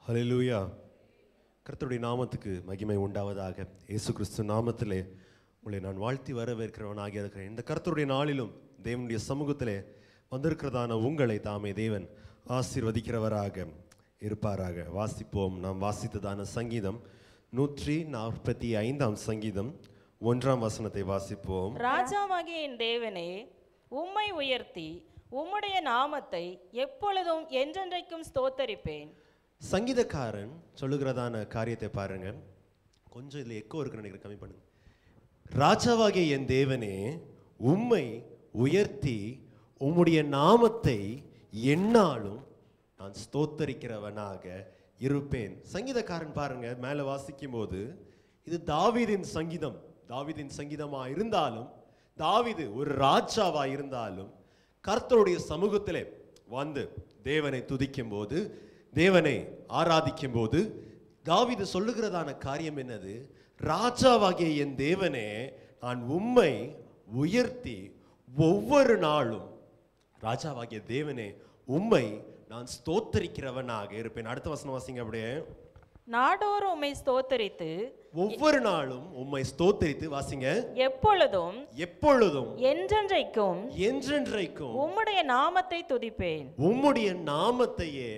ஹல்லேலூயா. கர்த்தருடைய நாமத்துக்கு மகிமை உண்டாவதாக. இயேசு கிறிஸ்து நாமத்திலே உங்களை நான் வாழ்த்தி வரவேற்கிறவனாக இருக்கிறேன். இந்த கர்த்தருடைய நாளிலும் தேவனுடைய சமூகத்திலே வந்திருக்கிறதான உங்களை தாமே தேவன் ஆசீர்வதிக்கிறவராக இருப்பாராக. வாசிப்போம். நாம் வாசித்ததான சங்கீதம் 145 சங்கீதம் 1 வசனத்தை வாசிப்போம். ராஜாவாகிய என் தேவனே, உம்மை உயர்த்தி உம்முடைய நாமத்தை எப்பொழுதும் என்றென்றைக்கும் ஸ்தோத்தரிப்பேன். சங்கீதக்காரன் சொல்லுகிறதான காரியத்தை பாருங்க. கொஞ்சம் இதில் எக்கோ இருக்குன்னு நினைக்கிறேன், கம்மி பண்ணுங்க. ராஜாவாகிய என் தேவனே, உம்மை உயர்த்தி உம்முடைய நாமத்தை எந்நாளும் நான் ஸ்தோத்தரிக்கிறவனாக இருப்பேன். சங்கீதக்காரன் பாருங்க, மேலே வாசிக்கும் போது இது தாவீதின் சங்கீதம். தாவீதின் சங்கீதமா இருந்தாலும், தாவீது ஒரு ராஜாவா இருந்தாலும், கர்த்தருடைய சமூகத்திலே வந்து தேவனை துதிக்கும் போது, தேவனை ஆராதிக்கும் போது தாவீது சொல்லுகிறதான காரியம் என்னது? ராஜாவாகிய என் தேவனே, நான் உம்மை உயர்த்தி ஒவ்வொரு நாளும், ராஜாவாகிய தேவனே, உம்மை நான் ஸ்தோத்தரிக்கிறவனாக இருப்பேன். அடுத்த வசனம் வாசிங்க அப்படியே. நாடோறும் உம்மை ஸ்தோத்தரித்து, ஒவ்வொரு நாளும் உம்மை ஸ்தோத்தரித்து, வாசிங்க, எப்பொழுதும் எப்பொழுதும் என்றென்றைக்கும் என்றென்றைக்கும் உம்முடைய நாமத்தை துதிப்பேன். உம்முடைய நாமத்தையே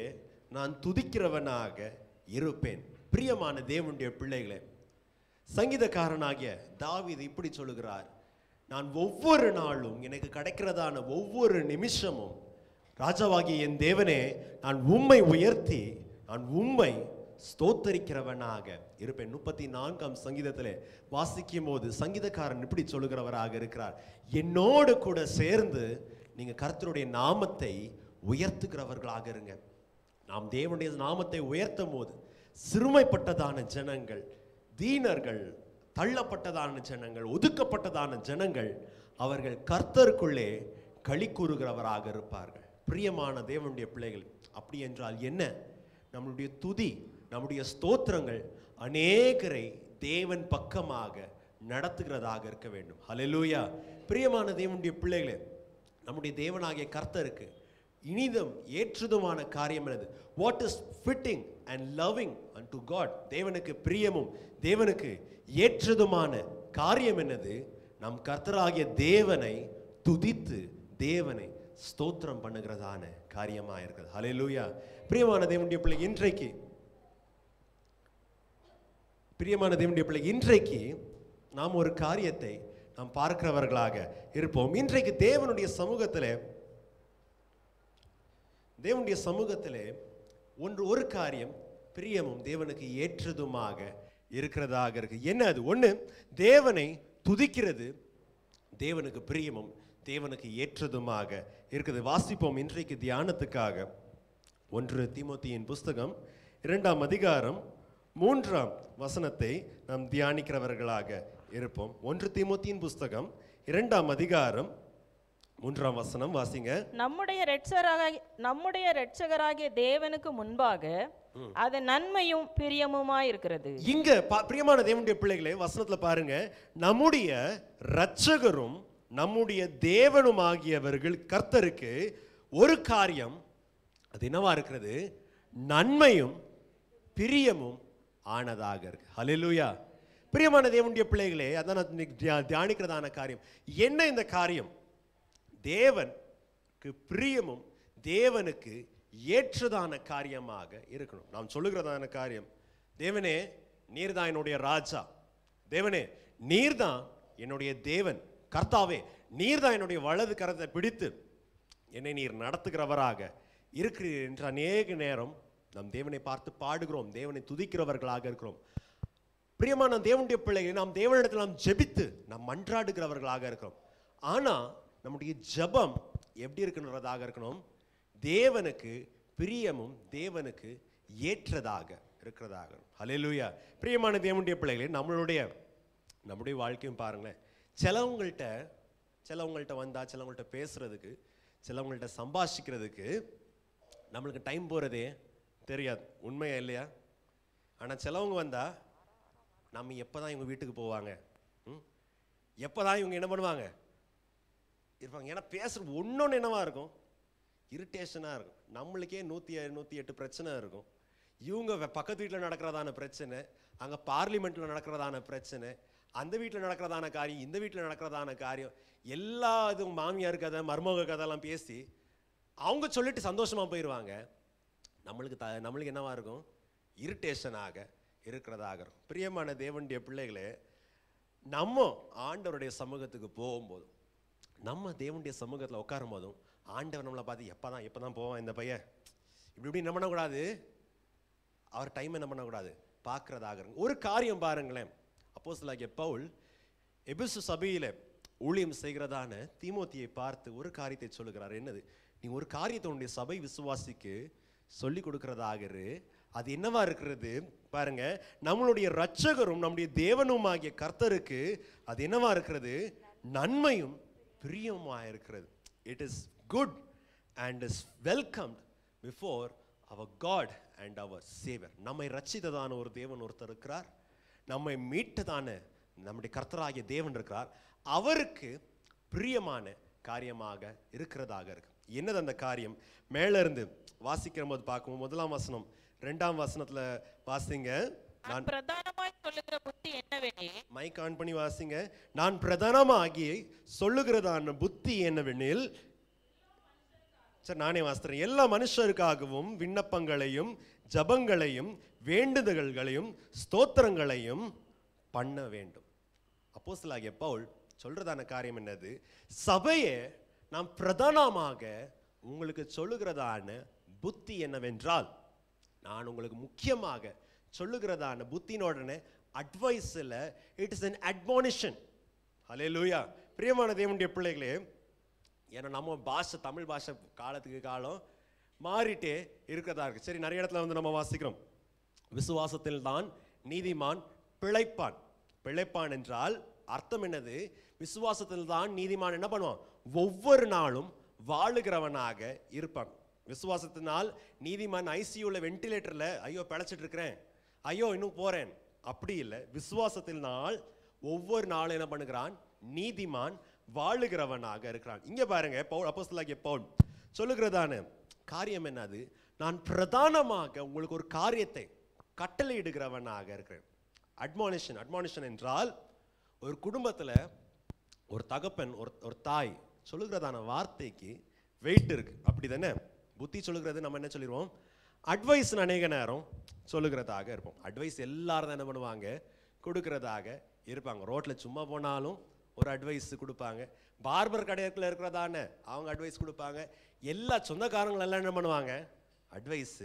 நான் துதிக்கிறவனாக இருப்பேன். பிரியமான தேவனுடைய பிள்ளைகளே, சங்கீதக்காரனாகிய தாவீது இப்படி சொல்லுகிறார், நான் ஒவ்வொரு நாளும் எனக்கு கிடைக்கிறதான ஒவ்வொரு நிமிஷமும், ராஜாவாகிய என் தேவனே, நான் உம்மை உயர்த்தி நான் உம்மை ஸ்தோத்தரிக்கிறவனாக இருப்பேன். 34 சங்கீதத்திலே வாசிக்கும் போது சங்கீதக்காரன் இப்படி சொல்லுகிறவராக இருக்கிறார், என்னோடு கூட சேர்ந்து நீங்க கர்த்தருடைய நாமத்தை உயர்த்துகிறவர்களாக இருங்க. நாம் தேவனுடைய நாமத்தை உயர்த்தும் போது சிறுமைப்பட்டதான ஜனங்கள், தீனர்கள், தள்ளப்பட்டதான ஜனங்கள், ஒதுக்கப்பட்டதான ஜனங்கள், அவர்கள் கர்த்தருக்குள்ளே களி கூறுகிறவராக இருப்பார்கள். பிரியமான தேவனுடைய பிள்ளைகள், அப்படி என்றால் என்ன? நம்முடைய துதி, நம்முடைய ஸ்தோத்திரங்கள் அநேகரை தேவன் பக்கமாக நடத்துகிறதாக இருக்க வேண்டும். ஹல்லேலூயா. பிரியமான தேவனுடைய பிள்ளைகளே, நம்முடைய தேவனாகிய கர்த்தருக்கு இனிதும் ஏற்றதுமான காரியம் என்னது? What is fitting and loving unto God? தேவனுக்கு பிரியமும் தேவனுக்கு ஏற்றதுமான காரியம் என்னது? நம் கர்த்தராகிய தேவனை துதித்து தேவனை ஸ்தோத்திரம் பண்ணுகிறதான காரியமாக இருக்கிறது. ஹல்லேலூயா. பிரியமான தேவனுடைய பிள்ளை, இன்றைக்கு நாம் ஒரு காரியத்தை நாம் பார்க்கிறவர்களாக இருப்போம். இன்றைக்கு தேவனுடைய சமூகத்திலே ஒரு காரியம் பிரியமும் தேவனுக்கு ஏற்றதுமாக இருக்கிறதாக இருக்கு. என்ன அது? ஒன்று, தேவனை துதிக்கிறது தேவனுக்கு பிரியமும் தேவனுக்கு ஏற்றதுமாக இருக்குது. வாசிப்போம் இன்றைக்கு தியானத்துக்காக 1 தீமோத்தேயின் புஸ்தகம் 2 அதிகாரம் 3 வசனத்தை நாம் தியானிக்கிறவர்களாக இருப்போம். 1 தீமோத்தேயின் புஸ்தகம் 2 அதிகாரம் 3 வசனம் வாசிங்க. நம்முடைய இரட்சகராகிய தேவனுக்கு முன்பாக அது நன்மையும் பிரியமுமாய் இருக்கிறது. இங்க பிரியமான தேவனுடைய பிள்ளைகளே, வசனத்துல பாருங்க, நம்முடைய இரட்சகரும் நம்முடைய தேவனும் ஆகியவர்கள் கர்த்தருக்கு ஒரு காரியம், அது என்னவா இருக்கிறது? நன்மையும் பிரியமும் ஆனதாக இருக்கு. ஹல்லேலூயா. பிரியமான தேவனுடைய பிள்ளைகளே, அதான் தியானிக்கிறதான காரியம் என்ன? இந்த காரியம் தேவனுக்கு பிரியமும் தேவனுக்கு ஏற்றதான காரியமாக இருக்கணும். நாம் சொல்லுகிறதான காரியம், தேவனே நீர்தான் என்னுடைய ராஜா, தேவனே நீர்தான் என்னுடைய தேவன், கர்த்தாவே நீர்தான் என்னுடைய வலது கரத்தை பிடித்து என்னை நீர் நடத்துகிறவராக இருக்கிறீர் என்று அநேக நேரம் நம் தேவனை பார்த்து பாடுகிறோம், தேவனை துதிக்கிறவர்களாக இருக்கிறோம். பிரியமான தேவனுடைய பிள்ளைகளை, நாம் தேவனிடத்தில் நாம் ஜெபித்து நாம் மன்றாடுகிறவர்களாக இருக்கிறோம். ஆனா நம்முடைய ஜெபம் எப்படி இருக்குன்றதாக இருக்கணும்? தேவனுக்கு பிரியமும் தேவனுக்கு ஏற்றதாக இருக்கிறதாக. ஹல்லேலூயா. பிரியமான தேவனுடைய பிள்ளைகளே, நம்முடைய வாழ்க்கையும் பாருங்களேன், சிலவங்கள்ட்ட வந்தா, சிலவங்கள்ட்ட பேசுறதுக்கு, சிலவங்கள்ட்ட சம்பாஷிக்கிறதுக்கு நம்மளுக்கு டைம் போறதே தெரியாது. உண்மையா இல்லையா? ஆனா சிலவங்க வந்தா நம்ம எப்பதான் இவங்க வீட்டுக்கு போவாங்க, எப்பதான் இவங்க என்ன பண்ணுவாங்க இருப்பாங்க. ஏன்னா பேசுறது ஒன்னொன்னு என்னவா இருக்கும்? இரிட்டேஷனாக இருக்கும். நம்மளுக்கே 108 பிரச்சனை இருக்கும். இவங்க பக்கத்து வீட்டில் நடக்கிறதான பிரச்சனை, அங்கே பார்லிமெண்ட்டில் நடக்கிறதான பிரச்சனை, அந்த வீட்டில் நடக்கிறதான காரியம், இந்த வீட்டில் நடக்கிறதான காரியம், எல்லா இதுவும் மாமியார் கதை மருமக கதைலாம் பேசி அவங்க சொல்லிட்டு சந்தோஷமாக போயிடுவாங்க. நம்மளுக்கு என்னவா இருக்கும்? இரிட்டேஷனாக இருக்கிறதாக இருக்கும். பிரியமான தேவனுடைய பிள்ளைகளே, நம்ம ஆண்டவருடைய சமூகத்துக்கு போகும்போதும், நம்ம தேவனுடைய சமூகத்தில் உட்காரும் போதும், ஆண்டவர் நம்மளை பார்த்து எப்போ தான் போவான் இந்த பையன், இப்படி என்ன பண்ணக்கூடாது, அவர் டைம் என்ன பண்ணக்கூடாது, பார்க்குறதாக இருக்கும். ஒரு காரியம் பாருங்களேன், அப்போஸ்தலனாகிய பவுல் எபேசு சபையில் ஊழியம் செய்கிறதான தீமோத்தியை பார்த்து ஒரு காரியத்தை சொல்லுகிறார். என்னது? நீ ஒரு காரியத்தை உன்னுடைய சபை விசுவாசிக்கு சொல்லி கொடுக்கிறதாக, அது என்னவா இருக்கிறது பாருங்க, நம்மளுடைய இரட்சகரும் நம்முடைய தேவனுமாகிய கர்த்தருக்கு அது என்னவா இருக்கிறது? நன்மையும் பிரியமா இருக்கிறது. It is good and is welcomed before our God and our saviour. நம்மை ரட்சித்ததான ஒரு தேவன் ஒருத்தர் இருக்கிறார், நம்மை மீட்டதான நம்முடைய கர்த்தராகிய தேவன் இருக்கிறார். அவருக்கு பிரியமான காரியமாக இருக்கிறதாக இருக்கு. என்னது அந்த காரியம்? மேல இருந்து வாசிக்கிற போது பார்க்கும், 1ஆம் வசனம் 2ஆம் வசனத்துல வாசிங்க. நான் பிரதானமாய் சொல்லுகிற புத்தி என்னவெனில், மைக் ஆன் பண்ணி வாசிங்க. நான் பிரதானமாகி சொல்லுகிறதான புத்தி என்னவெனில், சரி நானே வாசிக்கிறேன். எல்லா மனுஷருக்காகவும் விண்ணப்பங்களையும் ஜபங்களையும் வேண்டுதல்களையும் ஸ்தோத்திரங்களையும் பண்ண வேண்டும். அப்போஸ்தலனாகிய பவுல் சொல்றதான காரியம் என்னது? சபையை நாம் பிரதானமாக உங்களுக்கு சொல்லுகிறதான புத்தி என்னவென்றால், நான் உங்களுக்கு முக்கியமாக சொல்லுகிறதான புத்தினோடனே அட்வைஸில் இட் இஸ் அன் அட்மானிஷன். ஹல்லேலூயா. பிரியமான தேவனுடைய பிள்ளைகளே, ஏன்னா நம்ம பாஷை தமிழ் பாஷை காலத்துக்கு காலம் மாறிட்டே இருக்கிறதா இருக்கு. சரி, நிறைய இடத்துல வந்து நம்ம வாசிக்கிறோம், விசுவாசத்தில் தான் நீதிமான் பிழைப்பான். பிழைப்பான் என்றால் அர்த்தம் என்னது? விசுவாசத்தில் தான் நீதிமான் என்ன பண்ணுவான்? ஒவ்வொரு நாளும் வாழுகிறவனாக இருப்பான். விசுவாசத்தினால் நீதிமான் ஐசியூல வென்டிலேட்டர்ல ஐயோ பிழைச்சிட்டு இருக்கிறேன், ஐயோ இன்னும் போறேன், அப்படி இல்லை. விசுவாசத்தினால் ஒவ்வொரு நாளும் என்ன பண்ணுகிறான்? நீதிமான் வாழுகிறவனாக இருக்கிறான். இங்க பாருங்க, பவுல் அப்போஸ்தலனாகிய பவுல் சொல்லுகிறதான காரியம் என்னது? நான் பிரதானமாக உங்களுக்கு ஒரு காரியத்தை கட்டளையிடுகிறவனாக இருக்கிறேன். அட்மானிஷன். அட்மானிஷன் என்றால் ஒரு குடும்பத்தில் ஒரு தகப்பன் ஒரு தாய் சொல்லுகிறதான வார்த்தைக்கு வெயிட் இருக்கு, அப்படி தானே? புத்தி சொல்லுகிறது நம்ம என்ன சொல்லிடுவோம்? அட்வைஸ் அநேக நேரம் சொல்லுகிறதாக இருப்போம். அட்வைஸ் எல்லாரும் தான் என்ன பண்ணுவாங்க? கொடுக்கிறதாக இருப்பாங்க. ரோட்டில் சும்மா போனாலும் ஒரு அட்வைஸ் கொடுப்பாங்க. பார்பர் கடையில் இருக்கிறதான அவங்க அட்வைஸ் கொடுப்பாங்க. எல்லா சொந்தக்காரங்களெல்லாம் என்ன பண்ணுவாங்க? அட்வைஸ்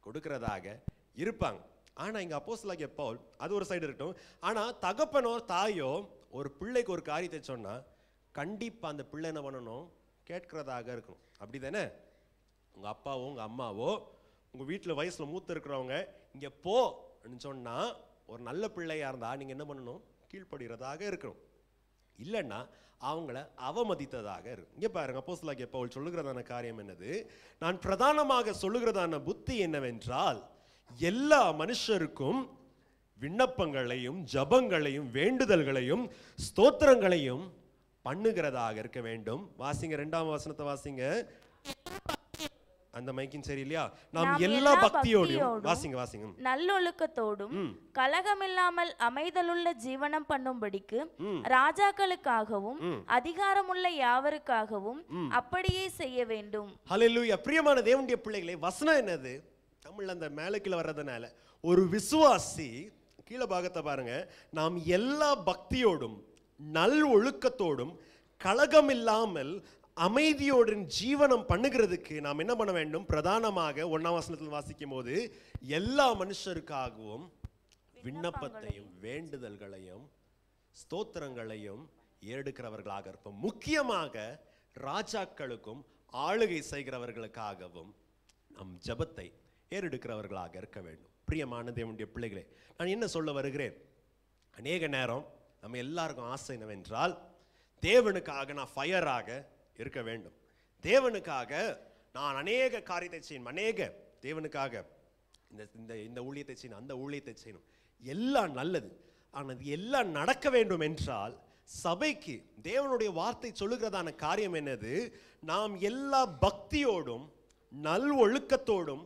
கொடுக்கிறதாக இருப்பாங்க. ஆனால் இங்கே அப்போஸ்தலனாகிய பவுல் அது ஒரு சைடு இருக்கட்டும், ஆனால் தகப்பனோ தாயோ ஒரு பிள்ளைக்கு ஒரு காரியத்தை சொன்னால் கண்டிப்பாக அந்த பிள்ளை என்ன பண்ணணும்? கேட்கிறதாக இருக்கணும். அப்படி தானே? உங்கள் அப்பாவோ உங்கள் அம்மாவோ உங்கள் வீட்டில் வயசில் மூத்த இருக்கிறவங்க இங்கே போன்னு சொன்னால் ஒரு நல்ல பிள்ளையாக இருந்தால் நீங்கள் என்ன பண்ணணும்? கீழ்ப்படுகிறதாக இருக்கணும். இல்லைன்னா அவங்கள அவமதித்ததாக இருக்கும். இங்கே பாருங்க, அப்போஸ்தலனாகிய பவுல் சொல்லுகிறதான காரியம் என்னது? நான் பிரதானமாக சொல்லுகிறதான புத்தி என்னவென்றால், எல்லா மனுஷருக்கும் விண்ணப்பங்களையும் ஜபங்களையும் வேண்டுதல்களையும் ஸ்தோத்திரங்களையும் பண்ணுகிறதாக இருக்க வேண்டும். வாசிங்க, 2ஆம் வசனத்தை வாசிங்க. அந்த மைக்கின் சரி இல்லையா? நாம் எல்லா பக்தியோடும் வாசிங்க நல்லொழுக்கத்தோடும் கலகமில்லாமல் அமைதலுள்ள ஜீவனம் பண்ணும்படிக்கு ராஜாக்களுக்காகவும் அதிகாரமுள்ள யாவருக்காகவும் அப்படியே செய்ய வேண்டும். ஹல்லேலூயா. பிரியமான தேவனுடைய பிள்ளைகளே, வசனம் என்னது? தமிழ்ல அந்த மேல கீழே வர்றதுனால ஒரு விசுவாசி கீழே பாகத்தை பாருங்க. நாம் எல்லா பக்தியோடும் நல் ஒழுக்கத்தோடும் கலகமில்லாமல் அமைதியோடு ஜீவனம் பண்ணுகிறதுக்கு நாம் என்ன பண்ண வேண்டும்? பிரதானமாக 1ஆம் வசனத்தில் வாசிக்கும் போது எல்லா மனுஷருக்காகவும் விண்ணப்பத்தையும் வேண்டுதல்களையும் ஸ்தோத்திரங்களையும் ஏறெடுக்கிறவர்களாக இருப்போம். முக்கியமாக ராஜாக்களுக்கும் ஆளுகை செய்கிறவர்களுக்காகவும் நம் ஜபத்தை ஏறெடுக்கிறவர்களாக இருக்க வேண்டும். பிரியமான தேவனுடைய பிள்ளைகளே, நான் என்ன சொல்ல வருகிறேன்? அநேக நேரம் நம்ம எல்லாருக்கும் ஆசை என்னவென்றால், தேவனுக்காக நான் ஃபயராக இருக்க வேண்டும், தேவனுக்காக நான் அநேக காரியத்தை செய்யணும், அநேக தேவனுக்காக இந்த ஊழியத்தை செய்யணும், அந்த ஊழியத்தை செய்யணும், எல்லாம் நல்லது. ஆனால் இது எல்லாம் நடக்க வேண்டும் என்றால் சபைக்கு தேவனுடைய வார்த்தை சொல்லுகிறதான காரியம் என்னது? நாம் எல்லா பக்தியோடும் நல் ஒழுக்கத்தோடும்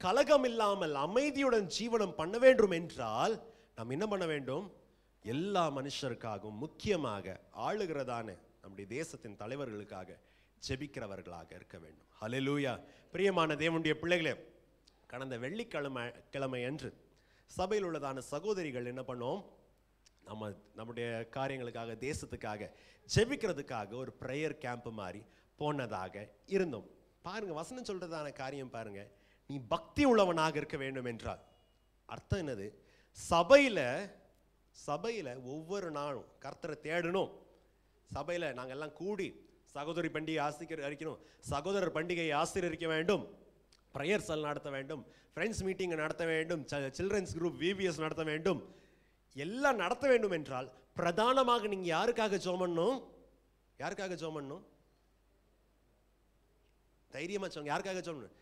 கலகம் இல்லாமல் அமைதியுடன் ஜீவனம் பண்ண வேண்டும் என்றால் நாம் என்ன பண்ண வேண்டும்? எல்லா மனுஷருக்காகவும், முக்கியமாக ஆளுகிறதான நம்முடைய தேசத்தின் தலைவர்களுக்காக ஜெபிக்கிறவர்களாக இருக்க வேண்டும். ஹல்லேலூயா. பிரியமான தேவனுடைய பிள்ளைகளே, கடந்த வெள்ளிக்கிழமை அன்று சபையில் உள்ளதான சகோதரிகள் என்ன பண்ணோம்? நம்முடைய காரியங்களுக்காக, தேசத்துக்காக ஜெபிக்கிறதுக்காக ஒரு ப்ரேயர் கேம்ப் மாதிரி போனதாக இருந்தோம். பாருங்க, வசனம் சொல்றதான காரியம் பாருங்க. நீ பக்தி உள்ளவனாக இருக்க வேண்டும் என்றால் அர்த்தம் என்னது? சபையில ஒவ்வொரு நாளும் கர்த்தரை தேடணும். சபையில நாங்கள் எல்லாம் கூடி சகோதரி பண்டிகை ஆசிரியரிக்கணும், சகோதரர் பண்டிகையை ஆசீர்வதிக்க வேண்டும், ப்ரேயர் செல் நடத்த வேண்டும், ஃப்ரெண்ட்ஸ் மீட்டிங் நடத்த வேண்டும், சில்ட்ரன்ஸ் குரூப் விவிஎஸ் நடத்த வேண்டும், எல்லாம் நடத்த வேண்டும் என்றால் பிரதானமாக நீங்க யாருக்காக ஜெபம் பண்ணணும்? யாருக்காக ஜெபம் பண்ணணும்? தைரியமா சொல்லுங்க, யாருக்காக ஜெபம் பண்ணணும்?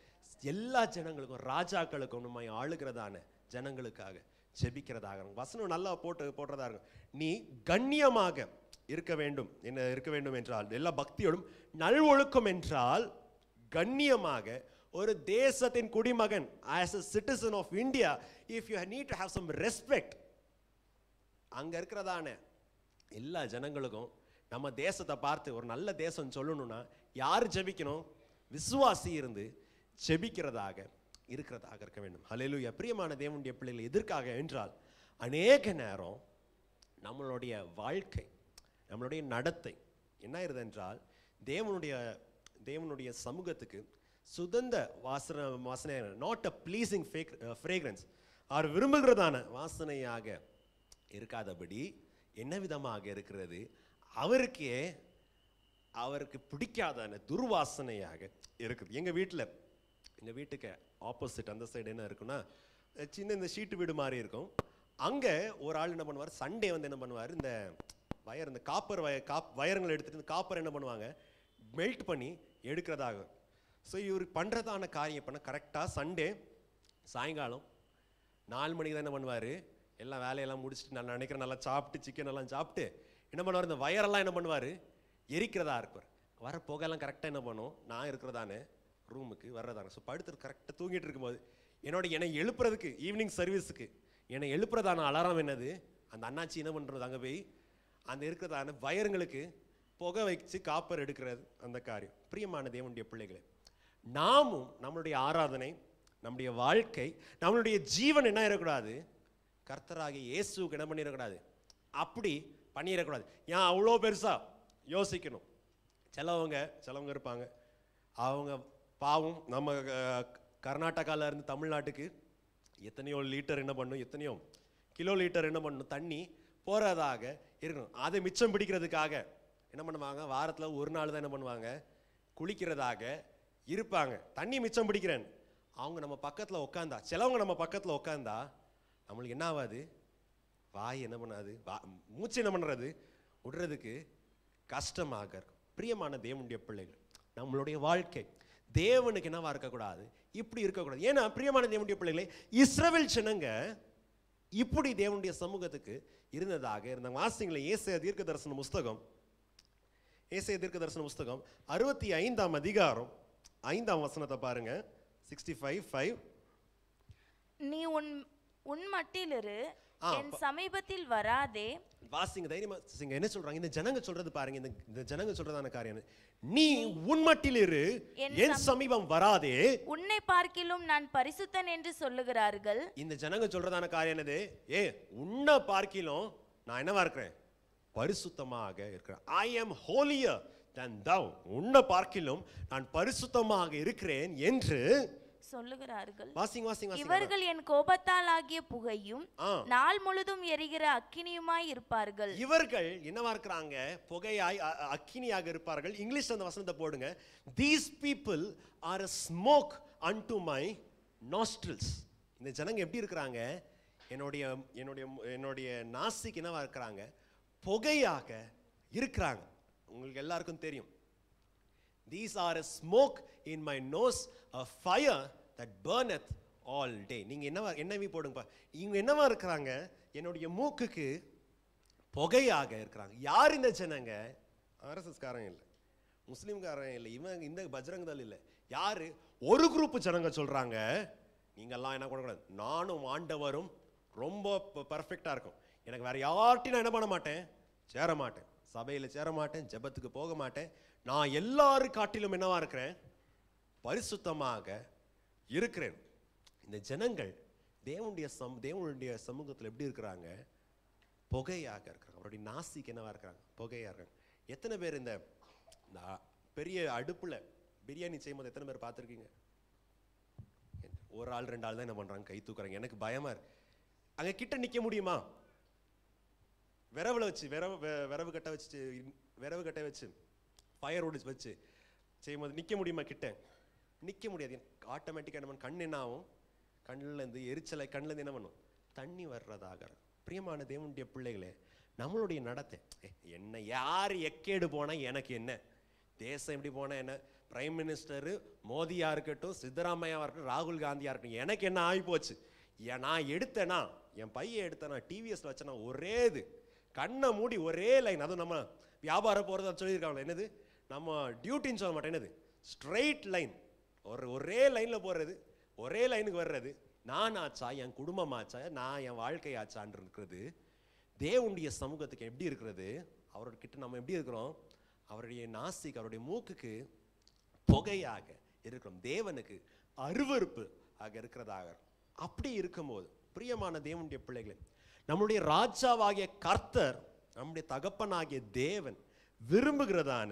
எல்லா ஜனங்களுக்கும், ராஜாக்களுக்கும், நம்ம ஆளுகிறதான ஜனங்களுக்காக ஜெபிக்கிறதாக. வசனம் நல்லா போடுறதா இருக்கும். நீ கண்ணியமாக இருக்க வேண்டும். என்ன இருக்க வேண்டும் என்றால் எல்லா பக்தியோடும் நல்வொழுக்கம் என்றால் கண்ணியமாக ஒரு தேசத்தின் குடிமகன், as a citizen of India, if you need to have some respect, அங்க இருக்கிறதான எல்லா ஜனங்களுக்கும் நம்ம தேசத்தை பார்த்து ஒரு நல்ல தேசம் சொல்லணும்னா யார் ஜெபிக்கணும்? விசுவாசி இருந்து ஜெபிக்கிறதாக இருக்க வேண்டும். ஹல்லேலூயா. பிரியமான தேவனுடைய பிள்ளைகள், எதற்காக என்றால் அநேக நேரம் நம்மளுடைய வாழ்க்கை, நம்மளுடைய நடத்தை என்ன ஆயிருது என்றால் தேவனுடைய சமூகத்துக்கு சுகந்த வாசனை, நாட் அ ப்ளீசிங் ஃப்ரேக்ரன்ஸ், அவர் விரும்புகிறதான வாசனையாக இருக்காதபடி என்ன விதமாக இருக்கிறது? அவருக்கு பிடிக்காதான துர்வாசனையாக இருக்குது. எங்கள் வீட்டுக்கு ஆப்போசிட் அந்த சைடு என்ன இருக்குன்னா, சின்ன இந்த ஷீட்டு வீடு மாதிரி இருக்கும். அங்கே ஒரு ஆள் என்ன பண்ணுவார்? சண்டே வந்து என்ன பண்ணுவார்? இந்த காப்பர் வயரங்களை எடுத்துகிட்டு இந்த காப்பர் என்ன பண்ணுவாங்க? மெல்ட் பண்ணி எடுக்கிறதாக. ஸோ இவர் பண்ணுறதான காரியம் பண்ண கரெக்டாக சண்டே சாயங்காலம் 4 மணிக்கு தான் என்ன பண்ணுவார்? எல்லாம் வேலையெல்லாம் முடிச்சுட்டு, நான் நினைக்கிறேன் நல்லா சாப்பிட்டு, சிக்கன் எல்லாம் சாப்பிட்டு என்ன பண்ணுவார்? இந்த வயரெல்லாம் என்ன பண்ணுவார்? எரிக்கிறதா இருப்பார். வர புகையெல்லாம் கரெக்டாக என்ன பண்ணும்? நான் இருக்கிறதானே ரூமுக்கு வர்றதானே. ஸோ படுத்து கரெக்டாக தூங்கிட்டு இருக்கும்போது என்னை எழுப்புறதுக்கு, ஈவினிங் சர்வீஸுக்கு என்னை எழுப்புறதான அலாரம் என்னது? அந்த அண்ணாச்சி என்ன பண்ணுறது? அங்கே போய் அந்த இருக்கிறதான வயருங்களுக்கு புகை வச்சு காப்பர் எடுக்கிறது, அந்த காரியம். பிரியமான தேவனுடைய பிள்ளைகளே, நாமும் நம்மளுடைய ஆராதனை, நம்முடைய வாழ்க்கை, நம்மளுடைய ஜீவன் என்ன இருக்கக்கூடாது? கர்த்தராகிய இயேசுவுக்கு என்ன பண்ணிடக்கூடாது? அப்படி பண்ணிடக்கூடாது. ஏன் அவ்வளோ பெருசா யோசிக்கணும்? சிலவங்க இருப்பாங்க, அவங்க பாவம் நம்ம கர்நாடகாவில் இருந்து தமிழ்நாட்டுக்கு எத்தனையோ லிட்டர் என்ன பண்ணும், எத்தனையோ கிலோ லிட்டர் என்ன பண்ணணும், தண்ணி போகிறதாக இருக்கணும். அதை மிச்சம் பிடிக்கிறதுக்காக என்ன பண்ணுவாங்க? வாரத்தில் ஒரு நாள் தான் என்ன பண்ணுவாங்க? குளிக்கிறதாக இருப்பாங்க. தண்ணி மிச்சம் பிடிக்கிறேன். அவங்க நம்ம பக்கத்தில் உட்காந்தா, சிலவங்க நம்ம பக்கத்தில் உட்காந்தா நம்மளுக்கு என்ன ஆகாது? வாய் என்ன பண்ணாது? மூச்சு என்ன பண்ணுறது? விடுறதுக்கு கஷ்டமாக இருக்கும். பிரியமான தேவனுடைய பிள்ளைகள், நம்மளுடைய வாழ்க்கை தேவனுக்கு என்னவா இருக்கக்கூடாது? இப்படி இருக்கக்கூடாது. ஏன்னா பிரியமான தேவனுடைய பிள்ளைகளே, இஸ்ரவேல் ஜனங்க இப்படி தேவனுடைய சமூகத்துக்கு இருந்தாங்க. வாசிங்களே, ஏசாயா தீர்க்கதரிசன புஸ்தகம் 65ஆம் அதிகாரம் 5ஆம் வசனத்தை பாருங்க. 65:5. நீ உன் மட்டிலிரு, என் சமீபத்தில் வராதே. வாசிங்க, தைரியமா வாசிங்க. என்ன சொல்றாங்க இந்த ஜனங்க? சொல்றது பாருங்க, இந்த ஜனங்க சொல்றதான காரியம். நீ உன் மட்டிலிரு, என் சமீபம் வராதே. உன்னை பார்க்கிலும் நான் பரிசுத்தன் என்று சொல்லுகிறார்கள். இந்த ஜனங்க சொல்றதான காரியம் என்னது? உன்னை பார்க்கிலும் நான் என்னவா இருக்கிறேன்? பரிசுத்தமாக இருக்கிறேன். I am holier than thou. உன்னை பார்க்கிலும் நான் பரிசுத்தமாக இருக்கிறேன் என்று சொல்லுகிறார்கள். வாசிங்க. இவர்கள் என் கோபத்தால் ஆகிய புகையும் நாள் முழுதும் எரிகிற அக்கினியுமாய் இருப்பார்கள். இவர்கள் என்னவா இருக்கிறாங்க? புகையாய் அக்கினியாக இருப்பார்கள். இங்கிலீஷ் அந்த வசனத்தை போடுங்க. These people are a smoke unto my nostrils. இந்த ஜனங்க எப்படி இருக்கிறாங்க? என்னுடைய நாசிக்கு என்னவா இருக்கிறாங்க? புகையாக இருக்கிறாங்க. உங்களுக்கு எல்லாருக்கும் தெரியும். These are a smoke in my nose, a fire that burneth all day. நீங்க என்னவி போடுங்க. இவங்க என்னவா இருக்கிறாங்க? என்னுடைய மூக்குக்கு புகையாக இருக்கிறாங்க. யார் இந்த ஜனங்க? ஆர்எஸ்எஸ் காரங்க இல்லை, முஸ்லீம் காரங்க இல்லை, இவங்க இந்த பஜ்ரங் தள் இல்லை. யாரு? ஒரு குரூப் ஜனங்க சொல்றாங்க, நீங்கள்லாம் என்ன பண்ணக்கூடாது, நானும் ஆண்டவரும் ரொம்ப பர்ஃபெக்டாக இருக்கும், எனக்கு வேற யார்ட்டையும் நான் என்ன பண்ண மாட்டேன், சேர மாட்டேன், சபையில் சேர மாட்டேன், ஜெபத்துக்கு போக மாட்டேன், நான் எல்லாரும் காட்டிலும் என்னவா இருக்கிறேன், பரிசுத்தமாக இருக்கிறேன். இந்த ஜனங்கள் தேவனுடைய சமூகத்தில் எப்படி இருக்கிறாங்க, புகையாக இருக்கிறாங்க. அவருடைய நாசிக்கு என்னவா இருக்கிறாங்க, புகையாக இருக்காங்க. எத்தனை பேர் இந்த பெரிய அடுப்புல பிரியாணி செய்யும்போது எத்தனை பேர் பார்த்துருக்கீங்க? ஒரு ஆள் 2 ஆள் தான் என்ன பண்றாங்க, கை தூக்குறாங்க. எனக்கு பயமா இருக்கு. அங்க கிட்ட நிக்க முடியுமா? விரவுல வச்சு விரவு கட்டை வச்சு ஃபயர் ஓடிச்சு வச்சு செய்யும்போது நிக்க முடியுமா? கிட்ட நிக்க முடியாது. ஆட்டோமேட்டிக்காக என்ன கண் என்ன ஆகும், கண்ணில் இருந்து எரிச்சலை, கண்ணில் இருந்து என்ன பண்ணும், தண்ணி வர்றதாக. பிரியமான தேவனுடைய பிள்ளைகளே, நம்மளுடைய நடத்தை என்ன, யார் எக்கேடு போனா எனக்கு என்ன, தேசம் எப்படி போனா என்ன, பிரைம் மினிஸ்டர் மோதியா இருக்கட்டும், சித்தராமையா இருக்கட்டும், ராகுல் காந்தியா இருக்கட்டும், எனக்கு என்ன ஆகி போச்சு. நான் எடுத்தேனா, என் பையன் எடுத்தேனா, டிவிஎஸ்ல வச்சேனா, ஒரே இது கண்ணை மூடி ஒரே லைன். அதுவும் நம்ம வியாபாரம் போறதா சொல்லியிருக்காங்களே, என்னது நம்ம டியூட்டின்னு சொல்ல மாட்டேன், என்னது ஸ்ட்ரெயிட் லைன், ஒரே லைன்ல போறது, ஒரே லைனுக்கு வர்றது. நான் ஆச்சா, என் குடும்பம் ஆச்சா, நான் என் வாழ்க்கை ஆச்சான் இருக்கிறது. தேவனுடைய சமூகத்துக்கு எப்படி இருக்கிறது, அவர்கிட்ட நம்ம எப்படி இருக்கிறோம், அவருடைய நாசிக்கு, அவருடைய மூக்குக்கு புகையாக இருக்கிறோம், தேவனுக்கு அருவருப்பு ஆக இருக்கிறதாக. அப்படி இருக்கும்போது பிரியமான தேவனுடைய பிள்ளைகளே, நம்முடைய ராஜாவாகிய கர்த்தர், நம்முடைய தகப்பனாகிய தேவன் விரும்புகிறதான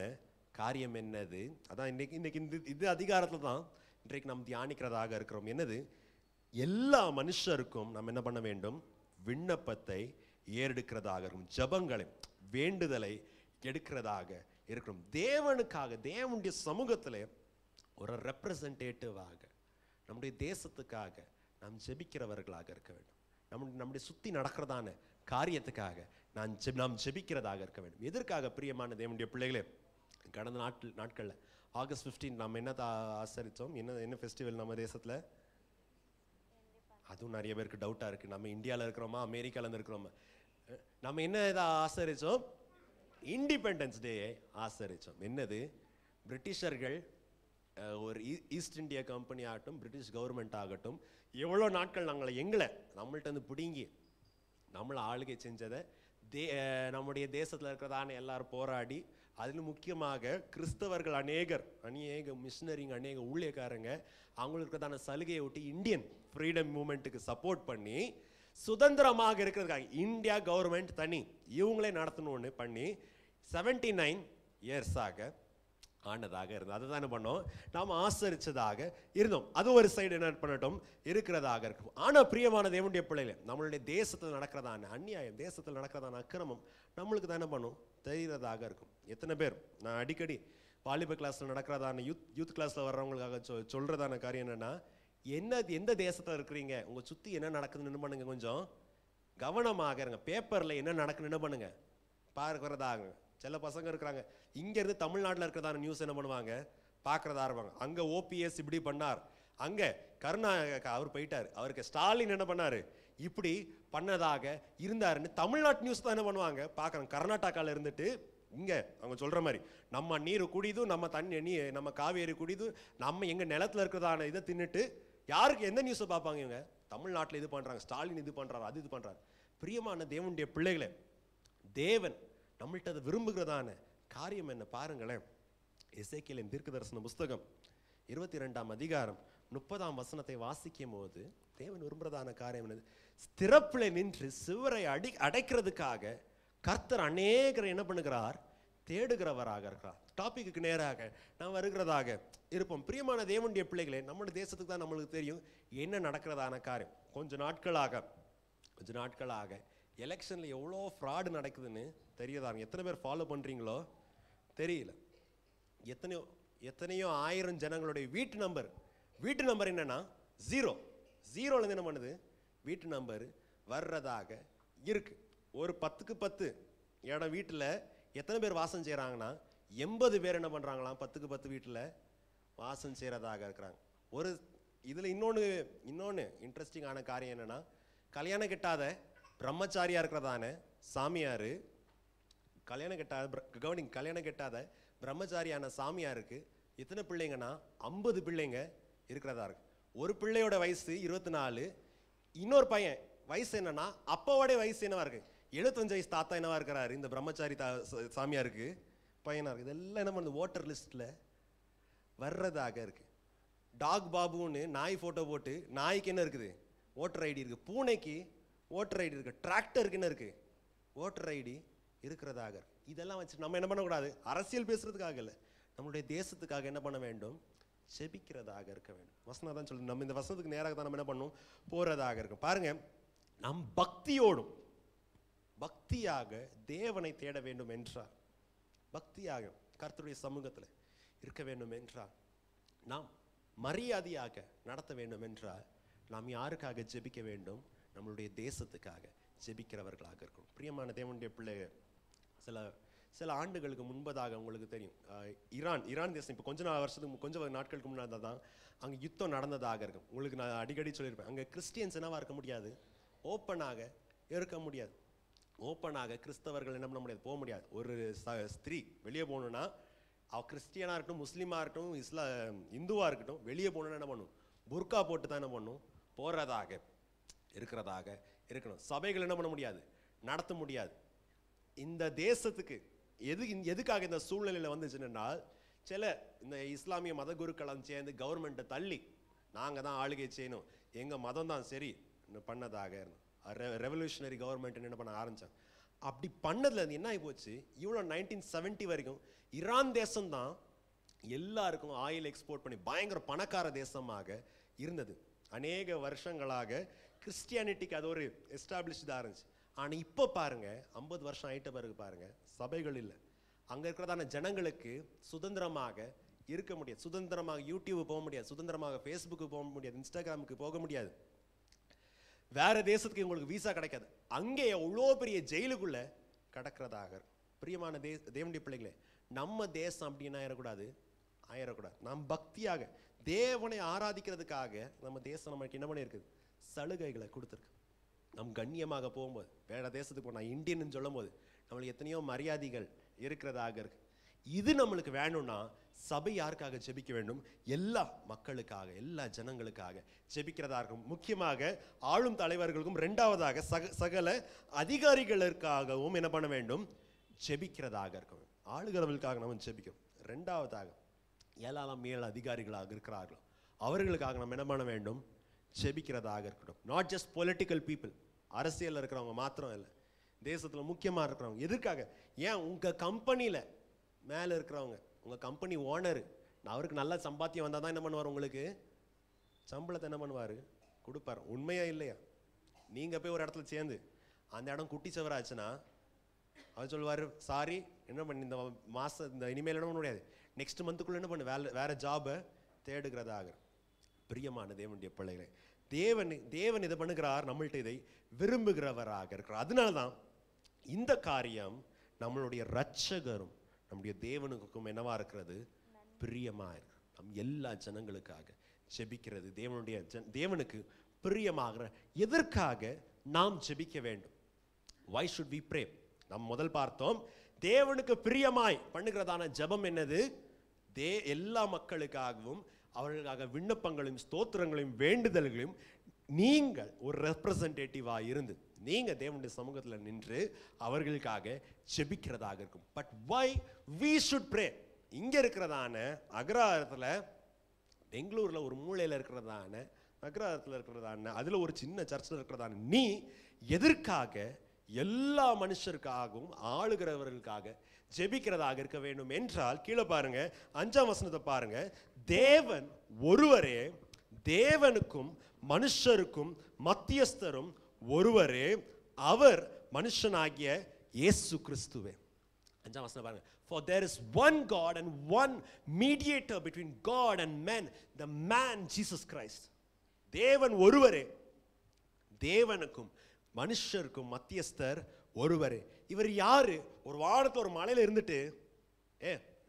காரியம் என்னது? அதான் இன்னைக்கு இது அதிகாரத்தில் தான் இன்றைக்கு நாம் தியானிக்கிறதாக இருக்கிறோம். என்னது? எல்லா மனுஷருக்கும் நம்ம என்ன பண்ண வேண்டும், விண்ணப்பத்தை ஏறெடுக்கிறதாக இருக்கும், ஜபங்களை வேண்டுதலை எடுக்கிறதாக இருக்கிறோம். தேவனுக்காக, தேவனுடைய சமூகத்தில் ஒரு ரெப்ரசன்டேட்டிவாக, நம்முடைய தேசத்துக்காக நாம் ஜெபிக்கிறவர்களாக இருக்க வேண்டும். நம்முடைய சுத்தி நடக்கிறதான காரியத்துக்காக நாம் ஜெபிக்கிறதாக இருக்க வேண்டும். எதற்காக பிரியமான தேவனுடைய பிள்ளைகளே? கடந்த நாட்களில் ஆகஸ்ட் 15 நம்ம என்ன ஆசரித்தோம், என்ன ஃபெஸ்டிவல் நம்ம தேசத்தில்? அதுவும் நிறைய பேருக்கு டவுட்டாக இருக்குது. நம்ம இந்தியாவில் இருக்கிறோமா, அமெரிக்காவில் இருக்கிறோமா? நம்ம என்ன இதை ஆசரித்தோம்? Independence day ஆசரித்தோம். என்னது? பிரிட்டிஷர்கள், ஒரு ஈஸ்ட் இந்தியா கம்பெனி ஆகட்டும், பிரிட்டிஷ் கவர்மெண்ட் ஆகட்டும், எவ்வளோ நாட்கள் நம்மள்கிட்ட வந்து பிடுங்கி நம்மளை ஆளுகை செஞ்சதை நம்முடைய தேசத்தில் இருக்கிறதான எல்லாரும் போராடி, அதில் முக்கியமாக கிறிஸ்தவர்கள் அநேக மிஷினரிங்க, அநேக ஊழியக்காரங்க அவங்களுக்கு இருக்கிறதான சலுகையை விட்டு இந்தியன் ஃப்ரீடம் மூமெண்ட்டுக்கு சப்போர்ட் பண்ணி சுதந்திரமாக இருக்கிறதுக்காக இந்தியா கவர்மெண்ட் தனி இவங்களே நடத்தணும்னு பண்ணி 79 இயர்ஸாக ஆனதாக இருந்தது. அதை தானே பண்ணோம், நாம் ஆசரிச்சதாக இருந்தோம். அது ஒரு சைடு என்ன பண்ணட்டும் இருக்கிறதாக இருக்கும். ஆனால் பிரியமான தேவனுடைய பிள்ளைகள், நம்மளுடைய தேசத்தில் நடக்கிறதான அநியாயம், தேசத்தில் நடக்கிறதான அக்கிரமம் நம்மளுக்கு தானே பண்ணும் தெரிகிறதாக இருக்கும். எத்தனை பேர், நான் அடிக்கடி வாலிப கிளாஸில் நடக்கிறதான யூத் கிளாஸில் வர்றவங்களுக்காக சொல்கிறதான காரியம் என்னென்னா, எந்த தேசத்தில் இருக்கிறீங்க, உங்கள் சுற்றி என்ன நடக்குதுன்னு என்ன பண்ணுங்க, கொஞ்சம் கவனமாக இருங்க. பேப்பரில் என்ன நடக்குன்னு என்ன பண்ணுங்க, பார்க்கிறதாக. சில பசங்க இருக்கிறாங்க, இங்கேருந்து தமிழ்நாட்டில் இருக்கிறதான நியூஸ் என்ன பண்ணுவாங்க, பார்க்குறதா இருப்பாங்க. அங்கே ஓபிஎஸ் இப்படி பண்ணார், அங்கே அவர் போயிட்டார், அவருக்கு ஸ்டாலின் என்ன பண்ணார், இப்படி பண்ணதாக இருந்தாருன்னு தமிழ்நாட்டு நியூஸ் தான் என்ன பண்ணுவாங்க பார்க்குறாங்க. கர்நாடகாவில் இருந்துட்டு இங்கே அவங்க சொல்கிற மாதிரி நம்ம நீர் குடிதும், நம்ம நம்ம காவேரி குடிதும், நம்ம எங்கள் நிலத்தில் இருக்கிறதான இதை தின்னுட்டு யாருக்கு எந்த நியூஸை பார்ப்பாங்க? இவங்க தமிழ்நாட்டில் இது பண்ணுறாங்க, ஸ்டாலின் இது பண்ணுறாரு, அது இது பண்ணுறாரு. பிரியமான தேவனுடைய பிள்ளைகளை, தேவன் நம்மள்கிட்ட அதை விரும்புகிறதான காரியம் என்ன பாருங்களேன். எசேக்கியேலின் தீர்க்கதரிசன புஸ்தகம் 22ஆம் அதிகாரம் 30ஆம் வசனத்தை வாசிக்கும் போது தேவன் விரும்புகிறதான காரியம் என்னது? ஸ்திரப்பில் நின்று சிவரை அடைக்கிறதுக்காக கர்த்தர் அநேகரை என்ன பண்ணுகிறார், தேடுகிறவராக இருக்கிறார். டாபிக்கு நேராக நாம் வருகிறதாக இருப்போம். பிரியமான தேவனுடைய பிள்ளைகளே, நம்முடைய தேசத்துக்கு தான் நம்மளுக்கு தெரியும் என்ன நடக்கிறதான காரியம். கொஞ்ச நாட்களாக எலெக்ஷனில் எவ்வளோ ஃப்ராடு நடக்குதுன்னு தெரியதாங்க. எத்தனை பேர் ஃபாலோ பண்ணுறீங்களோ தெரியல. எத்தனையோ ஆயிரம் ஜனங்களுடைய வீட்டு நம்பர் என்னன்னா ஜீரோலேருந்து என்ன பண்ணுது, வீட்டு நம்பர் வர்றதாக இருக்கு. ஒரு 10க்கு 10 இடம் வீட்டில் எத்தனை பேர் வாசம் செய்கிறாங்கன்னா 80 பேர் என்ன பண்ணுறாங்களாம், 10க்கு 10 வீட்டில் வாசம் செய்கிறதாக இருக்கிறாங்க. ஒரு இதில் இன்னொன்று இன்ட்ரெஸ்டிங்கான காரியம் என்னென்னா, கல்யாணம் கெட்டாத பிரம்மச்சாரியாக இருக்கிறதான சாமியார், கல்யாணம் கெட்டாத பிரம்மச்சாரியான சாமியாருக்கு எத்தனை பிள்ளைங்கன்னா 50 பிள்ளைங்க இருக்கிறதா இருக்கு. ஒரு பிள்ளையோட வயசு 24, இன்னொரு பையன் வயசு என்னன்னா அப்பாவோடைய வயசு என்னவா இருக்கு, 75 வயசு தாத்தா என்னவா இருக்கிறாரு. இந்த பிரம்மச்சாரி சாமியாருக்கு பையனா இருக்கு. இதெல்லாம் என்ன பண்ணுது, ஓட்டர் லிஸ்ட்ல வர்றதாக இருக்கு. டாக் பாபுன்னு நாய் போட்டோ போட்டு, நாய்க்கு என்ன இருக்குது, ஓட்டர் ஐடி இருக்கு. பூனைக்கு ஓட்டர் ஐடி இருக்கு. டிராக்டருக்கு என்ன இருக்கு, ஓட்டர் ஐடி இருக்கிறதாக. இதெல்லாம் வச்சு நம்ம என்ன பண்ணக்கூடாது, அரசியல் பேசுறதுக்காக இல்லை, நம்மளுடைய தேசத்துக்காக என்ன பண்ண வேண்டும், செபிக்கிறதாக இருக்க வேண்டும். வசனம் தான் சொல்லுது. நம்ம இந்த வசனத்துக்கு நேராக தான் நம்ம என்ன பண்ணணும், போறதாக இருக்கும். பாருங்க, நம் பக்தியோடும் பக்தியாக தேவனை தேட வேண்டும் என்றால், பக்தியாக கர்த்தருடைய சமூகத்தில் இருக்க வேண்டும் என்றால், நாம் மரியாதையாக நடத்த வேண்டும் என்றால், நாம் யாருக்காக ஜெபிக்க வேண்டும், நம்மளுடைய தேசத்துக்காக ஜெபிக்கிறவர்களாக இருக்கும். பிரியமான தேவனுடைய பிள்ளைகள், சில ஆண்டுகளுக்கு முன்பதாக உங்களுக்கு தெரியும், ஈரான் தேசம் இப்போ கொஞ்சம் நாட்களுக்கு முன்னாடி தான் அங்கே யுத்தம் நடந்ததாக இருக்கும். உங்களுக்கு நான் அடிக்கடி சொல்லியிருப்பேன், அங்கே கிறிஸ்டியன்ஸ் என்னவா இருக்க முடியாது, ஓப்பனாக இருக்க முடியாது. ஓப்பனாக கிறிஸ்தவர்கள் என்ன பண்ண முடியாது, போக முடியாது. ஒரு ஸ்திரீ வெளியே போகணுன்னா, அவள் கிறிஸ்டியனாக இருக்கட்டும், முஸ்லீமாக இருக்கட்டும், இந்துவாக இருக்கட்டும், வெளியே போகணுன்னா என்ன பண்ணும், புர்கா போட்டு தான் என்ன பண்ணும், போகிறதாக இருக்கிறதாக இருக்கணும். சபைகள் என்ன பண்ண முடியாது, நடத்த முடியாது. இந்த தேசத்துக்கு எதுக்காக இந்த சூழ்நிலையில் வந்துச்சுன்னா, சில இந்த இஸ்லாமிய மத குருக்கள் சேர்ந்து கவர்மெண்ட்டை தள்ளி, நாங்கள் தான் ஆளுகை செய்யணும், எங்கள் மதம் தான் சரி பண்ணதாக ரெவல்யூஷனரி கவர்மெண்ட் என்ன பண்ண ஆரம்பிச்சாங்க. அப்படி பண்ணதுல என்ன ஆகி போச்சு, இவ்வளோ 1970 வரைக்கும் ஈரான் தேசம் தான் எல்லாருக்கும் ஆயில் எக்ஸ்போர்ட் பண்ணி பயங்கர பணக்கார தேசமாக இருந்தது. அநேக வருஷங்களாக கிறிஸ்டியானிட்டிக்கு அது ஒரு எஸ்டாப்ளிஷ்டாக இருந்துச்சு. ஆனால் இப்போ பாருங்க, 50 வருஷம் ஆயிட்ட பிறகு பாருங்க, சபைகள் இல்லை. அங்கே இருக்கிறதான ஜனங்களுக்கு சுதந்திரமாக இருக்க முடியாது, சுதந்திரமாக யூடியூப் போக முடியாது, சுதந்திரமாக ஃபேஸ்புக்கு போக முடியாது, இன்ஸ்டாகிராமுக்கு போக முடியாது, வேற தேசத்துக்கு உங்களுக்கு விசா கிடைக்காது. அங்கே எவ்வளோ பெரிய ஜெயிலுக்குள்ள கடக்கிறதாக. பிரியமான தேவனுடைய பிள்ளைகளே, நம்ம தேசம் அப்படின்னு ஆயிடக்கூடாது. நாம் பக்தியாக தேவனை ஆராதிக்கிறதுக்காக நம்ம தேசம் நமக்கு என்ன பண்ணியிருக்குது, சலுகைகளை கொடுத்துருக்கு. நம் கண்ணியமாக போகும்போது, வேற தேசத்துக்கு போனால் இந்தியன்னு சொல்லும் போது நம்மளுக்கு எத்தனையோ மரியாதைகள் இருக்கிறதாக இருக்கு. இது நம்மளுக்கு வேணும்னா சபை யாருக்காக ஜெபிக்க வேண்டும், எல்லா மக்களுக்காக, எல்லா ஜனங்களுக்காக ஜெபிக்கிறதா இருக்கும். முக்கியமாக ஆளும் தலைவர்களுக்கும், இரண்டாவதாக சகல அதிகாரிகளுக்காகவும் என்ன பண்ண வேண்டும், ஜெபிக்கிறதாக இருக்கும். ஆளுகிறவர்களுக்காக நம்ம ஜெபிக்கும். இரண்டாவதாக ஏழாம் மேல் அதிகாரிகளாக இருக்கிறார்களோ அவர்களுக்காக நம்ம என்ன பண்ண வேண்டும், ஜெபிக்கிறதாக இருக்கட்டும். நாட் ஜஸ்ட் பொலிட்டிக்கல் பீப்புள், அரசியலில் இருக்கிறவங்க மாத்திரம் இல்லை, தேசத்தில் முக்கியமாக இருக்கிறவங்க. எதற்காக, ஏன் உங்கள் கம்பெனியில் மேலே இருக்கிறவங்க, உங்கள் கம்பெனி ஓனர், அவருக்கு நல்ல சம்பாத்தியம் வந்தால் தான் என்ன பண்ணுவார், உங்களுக்கு சம்பளத்தை என்ன பண்ணுவார், கொடுப்பார். உண்மையா இல்லையா? நீங்கள் போய் ஒரு இடத்துல சேர்ந்து அந்த இடம் குட்டி சவராச்சுன்னா அவர் சொல்லுவார், சாரி என்ன பண்ணி இந்த மாதம் இந்த இனிமேல் என்ன பண்ண முடியாது, நெக்ஸ்ட் மந்த்துக்குள்ளே என்ன பண்ணு, வேற ஜாபை தேடுகிறதாக. பிரியமான தேவனுடைய பிள்ளைகளை, தேவன் இதை பண்ணுகிறார், நம்மள்ட்ட இதை விரும்புகிறவராக இருக்கிறார். அதனால தான் இந்த காரியம் நம்மளுடைய இரட்சகரும் நம்முடைய தேவனுக்கும் என்னவா இருக்கிறது, பிரியமா இருக்கு. நம் எல்லா ஜனங்களுக்காக ஜெபிக்கிறது தேவனுக்கு பிரியமாகிற. எதற்காக நாம் ஜெபிக்க வேண்டும்? Why should we pray? நாம் முதல் பார்த்தோம், தேவனுக்கு பிரியமாய் பண்ணுகிறதான ஜெபம் என்னது, எல்லா மக்களுக்காகவும் அவர்களுக்காக விண்ணப்பங்களையும் ஸ்தோத்திரங்களையும் வேண்டுதல்களையும் நீங்கள் ஒரு ரெப்ரசன்டேட்டிவா இருந்து நீங்க தேவனுடைய சமூகத்தில் நின்று அவர்களுக்காக ஜெபிக்கிறதாக இருக்கும். But why we should pray? இங்க இருக்கிறதான அக்ரஹாரத்தில், பெங்களூர்ல ஒரு மூலையில் இருக்கிறதான அக்ரஹாரத்தில் இருக்கிறதான அதுல ஒரு சின்ன சர்ச்சில் இருக்கிறதான நீ எதற்காக எல்லா மனுஷருக்காகவும் ஆளுகிறவர்களுக்காக ஜெபிக்கிறதாக இருக்க வேண்டும் என்றால், கீழே பாருங்க 5ஆம் வசனத்தை பாருங்க. தேவன் ஒருவரே, தேவனுக்கும் மனுஷருக்கும் மத்தியஸ்தரும் ஒருவரே, அவர் மனுஷனாகிய இயேசு கிறிஸ்துவே. 5ஆம் வசனம் பாருங்க. For there is one God and one mediator between God and men, the man Jesus Christ. தேவன் ஒருவரே, தேவனுக்கும் மனுஷருக்கும் மத்தியஸ்தர் ஒருவரே. இவர் யாரு? ஒரு வானத்துல ஒரு மலையில இருந்துட்டு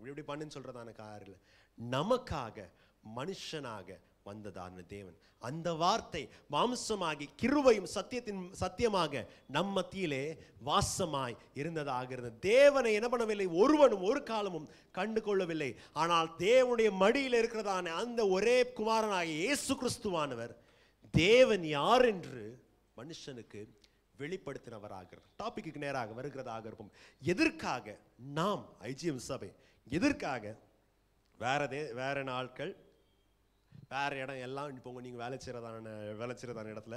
இப்படி பண்ணுன்னு சொல்றதான காரில் நமக்காக மனுஷனாக வந்ததான தேவன். அந்த வார்த்தை மாம்சமாகி கிருபையும் சத்தியமாக நம் மத்தியிலே வாசமாய் இருந்ததாக தேவனை என்ன பண்ணவில்லை, ஒருவனும் ஒரு காலமும் கண்டு கொள்ளவில்லை. ஆனால் தேவனுடைய மடியில் இருக்கிறதான அந்த ஒரே குமாரனாகிய இயேசு கிறிஸ்துவானவர் தேவன் யார் என்று மனுஷனுக்கு வெளிப்படுத்தினவராக டாபிக்கு நேராக வருகிறதாக இருக்கும். எதற்காக நாம் ஐஜிஎம் சபை, எதற்காக வேற நாட்கள் வேற இடம் எல்லாம் இப்போ நீங்கள் வேலை செய்கிறதான இடத்துல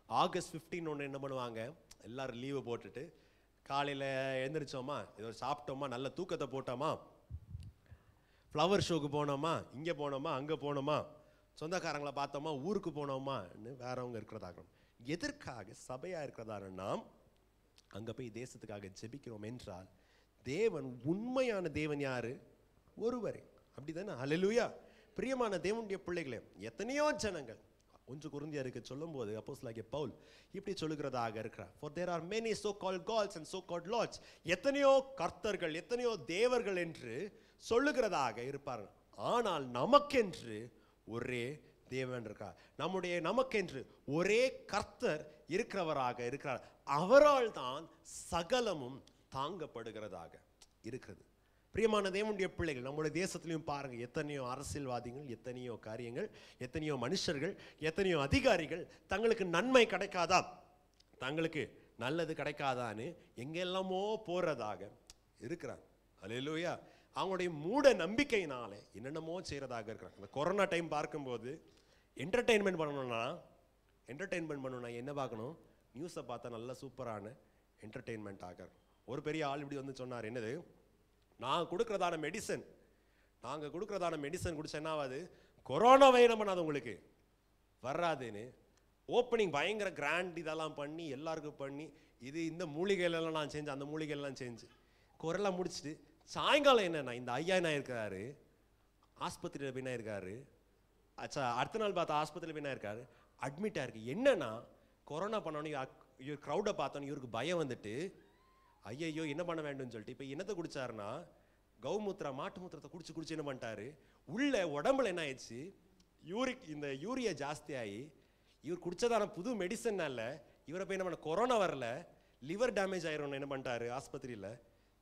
ஆகஸ்ட் 15 ஒன்று என்ன பண்ணுவாங்க, எல்லாரும் லீவு போட்டுட்டு காலையில் எழுந்திரிச்சோமா, ஏதோ சாப்பிட்டோமா, நல்ல தூக்கத்தை போட்டோமா, ஃப்ளவர் ஷோக்கு போனோமா, இங்கே போனோமா, அங்கே போனோமா, சொந்தக்காரங்களை பார்த்தோமா, ஊருக்கு போனோமான்னு வேறவங்க இருக்கிறதாக. எதற்காக சபையாக இருக்கிறதான நாம் அங்கே போய் தேசத்துக்காக ஜெபிக்கிறோம் என்றால், தேவன் உண்மையான தேவன் யாரு? ஒருவரே. அப்படிதானே? ஹல்லேலூயா. பிரியமான தேவனுடைய பிள்ளைகளே, எத்தனையோ ஜனங்கள் 1 கொரிந்தியருக்கு சொல்லும்போது அப்போஸ்தலனாகிய பவுல் இப்படி சொல்லுகிறதாக இருக்கிறார். For there are many so called gods and so called lords. எத்தனையோ கர்த்தர்கள், எத்தனையோ தேவர்கள் என்று சொல்லுகிறதாக இருப்பார்கள். ஆனால் நமக்கென்று ஒரே தேவன் இருக்கிறார். நமக்கென்று ஒரே கர்த்தர் இருக்கிறவராக இருக்கிறார். அவரால் தான் சகலமும் தாங்கப்படுகிறதாக இருக்கிறது. பிரியமான தேவனுடைய பிள்ளைகள், நம்முடைய தேசத்திலையும் பாருங்க, எத்தனையோ அரசியல்வாதிகள், எத்தனையோ காரியங்கள், எத்தனையோ மனுஷர்கள், எத்தனையோ அதிகாரிகள் தங்களுக்கு நன்மை கிடைக்காதா, தங்களுக்கு நல்லது கிடைக்காதான்னு எங்கெல்லாமோ போறதாக இருக்கிறாங்க. அல்லேலூயா. அவங்களுடைய மூட நம்பிக்கையினால என்னென்னமோ செய்யறதாக இருக்கிறாங்க. இந்த கொரோனா டைம் பார்க்கும்போது என்டர்டெயின்மெண்ட் பண்ணணும்னா என்ன பார்க்கணும்? நியூஸை பார்த்தா நல்ல சூப்பரான என்டர்டெயின்மெண்ட் ஆக. ஒரு பெரிய ஆள் இப்படி வந்து சொன்னார், என்னது, நாங்கள் கொடுக்குறதான மெடிசன் குடிச்சா என்ன ஆகாது, கொரோனாவே என்ன பண்ணாது உங்களுக்கு வராதுன்னு ஓப்பனிங் பயங்கர கிராண்ட் இதெல்லாம் பண்ணி எல்லாருக்கும் பண்ணி, இது இந்த மூலிகைலாம் நான் செஞ்சு, அந்த மூலிகைலாம் செஞ்சு கொரோனா முடிச்சுட்டு சாயங்காலம் என்னன்னா இந்த ஐயா என்ன இருக்காரு, ஆஸ்பத்திரியில் போய் என்ன இருக்காரு, அடுத்த நாள் பார்த்தா ஆஸ்பத்திரியில் போய் என்ன இருக்காரு, அட்மிட் ஆயிருக்கு. என்னன்னா கொரோனா பண்ணோன்னு இவர் க்ரௌடை பார்த்தோன்னு இவருக்கு பயம் வந்துட்டு, ஐயோ என்ன பண்ண வேண்டும்னு சொல்லிட்டு இப்போ என்னத்தை குடிச்சாருன்னா கௌமூத்திரா, மாட்டு மூத்திரத்தை குடிச்சு என்ன பண்ணிட்டாரு, உள்ள உடம்புல என்ன ஆயிடுச்சு, இந்த யூரியா ஜாஸ்தி ஆகி இவர் குடிச்சதான புது மெடிசன்னால இவரை போய் என்ன பண்ண, கொரோனா வரல, லிவர் டேமேஜ் ஆயிரும் என்ன பண்ணிட்டாரு, ஆஸ்பத்திரியில்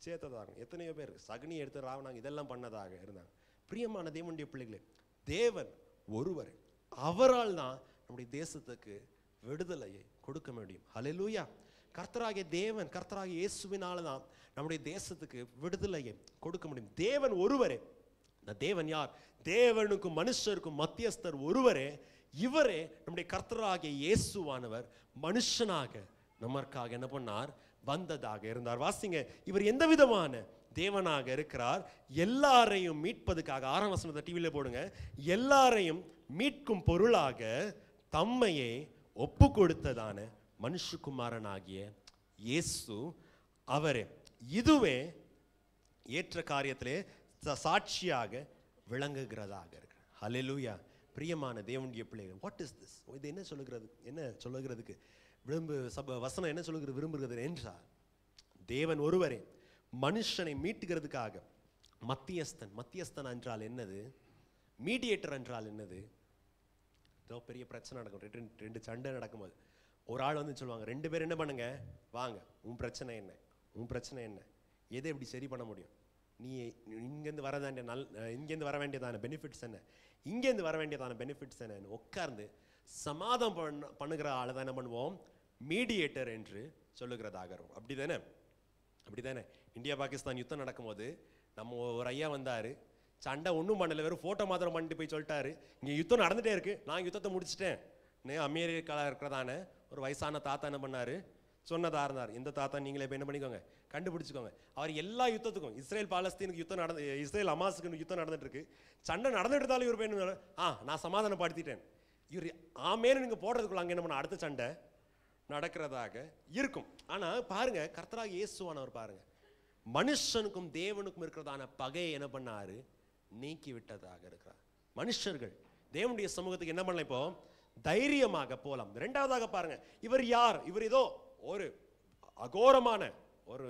சேர்த்ததாங்க. எத்தனையோ பேர் சகுனி எடுத்து ராவணாங்க, இதெல்லாம் பண்ணதாக இருந்தாங்க. பிரியமான தேவனுடைய பிள்ளைகளே, தேவன் ஒருவர், அவரால் தான் நம்முடைய தேசத்துக்கு விடுதலையை கொடுக்க முடியும். ஹல்லேலூயா. கர்த்தராகிய தேவன், கர்த்தராகிய இயேசுவினால தான் நம்முடைய தேசத்துக்கு விடுதலையை கொடுக்க முடியும். தேவன் ஒருவரே. இந்த தேவன் யார்? தேவனுக்கும் மனுஷருக்கும் மத்தியஸ்தர் ஒருவரே. இவரே நம்முடைய கர்த்தராகிய இயேசுவானவர் மனுஷனாக நமக்காக என்ன பண்ணார், வந்ததாக இருந்தார். வாசிங்க, இவர் எந்த விதமான தேவனாக இருக்கிறார், எல்லாரையும் மீட்பதுக்காக. 6ஆம் வசனத்தை டிவியில போடுங்க. எல்லாரையும் மீட்கும் பொருளாக தம்மையே ஒப்பு கொடுத்ததான மனுஷகுமாரனாகிய இயேசு அவரே. இதுவே ஏற்ற காரியத்திலே சாட்சியாக விளங்குகிறதாக இருக்கு. ஹல்லேலூயா. பிரியமான தேவனுடைய பிள்ளைகள், வாட் இஸ் திஸ்? இது என்ன சொல்லுகிறதுக்கு வசனம் என்ன சொல்லுகிறது விரும்புகிறது என்றால், தேவன் ஒருவரே மனுஷனை மீட்டுகிறதுக்காக மத்தியஸ்தன் என்றால் என்னது, மீடியேட்டர் என்றால் என்னது? பெரிய பிரச்சனை நடக்கும், ரெண்டு சண்டை நடக்கும்போது ஒரு ஆள் வந்து சொல்லுவாங்க, 2 பேர் என்ன பண்ணுங்க, வாங்க, உன் பிரச்சனை என்ன, எதை எப்படி சரி பண்ண முடியும், நீ இங்கேருந்து வர வேண்டியதான பெனிஃபிட்ஸ் என்ன, இங்கேருந்து வர வேண்டியதான பெனிஃபிட்ஸ் என்னன்னு உட்கார்ந்து சமாதானம் பண்ணுகிற ஆளை தான் என்ன பண்ணுவோம், மீடியேட்டர் என்று சொல்லுகிறதாக இருக்கும். அப்படிதானே இந்தியா பாகிஸ்தான் யுத்தம் நடக்கும்போது நம்ம ஒரு ஐயா வந்தாரு, சண்டை ஒன்றும் பண்ணல, வெறும் ஃபோட்டோ மாத்திரம் பண்ணிட்டு போய் சொல்லிட்டாரு, இங்கே யுத்தம் நடந்துகிட்டே இருக்கு, நான் யுத்தத்தை முடிச்சிட்டேன். அமெரிக்காவில் இருக்கிறதான ஒரு வயசான தாத்தா என்ன பண்ணாரு, சொன்னதா இருந்தார். இந்த தாத்தா நீங்களே போய் என்ன பண்ணிக்கோங்க, கண்டுபிடிச்சிக்கோங்க. அவர் எல்லா யுத்தத்துக்கும், இஸ்ரேல் பாலஸ்தீனுக்கு யுத்தம் இஸ்ரேல் ஹமாஸுக்கு யுத்தம் நடந்துட்டு இருக்கு, சண்டை நடந்துட்டு இருந்தாலும் இவர் போய் நான் சமாதானப்படுத்திட்டேன், இவர் ஆமேன்னு நீங்கள் போடுறதுக்குள்ள அங்கே என்ன பண்ண அடுத்த சண்டை நடக்கிறதாக இருக்கும். ஆனால் பாருங்க, கர்த்தராகிய இயேசுவானவர் பாருங்க, மனுஷனுக்கும் தேவனுக்கும் இருக்கிறதான பகையை என்ன பண்ணாரு, நீக்கி விட்டதாக இருக்கிறார். மனுஷர்கள் தேவனுடைய சமூகத்துக்கு என்ன பண்ணல, இப்போ தைரியமாக போலாம். 2வதாக பாருங்க, இவர் யார், இவர் ஏதோ ஒரு அகோரமான ஒரு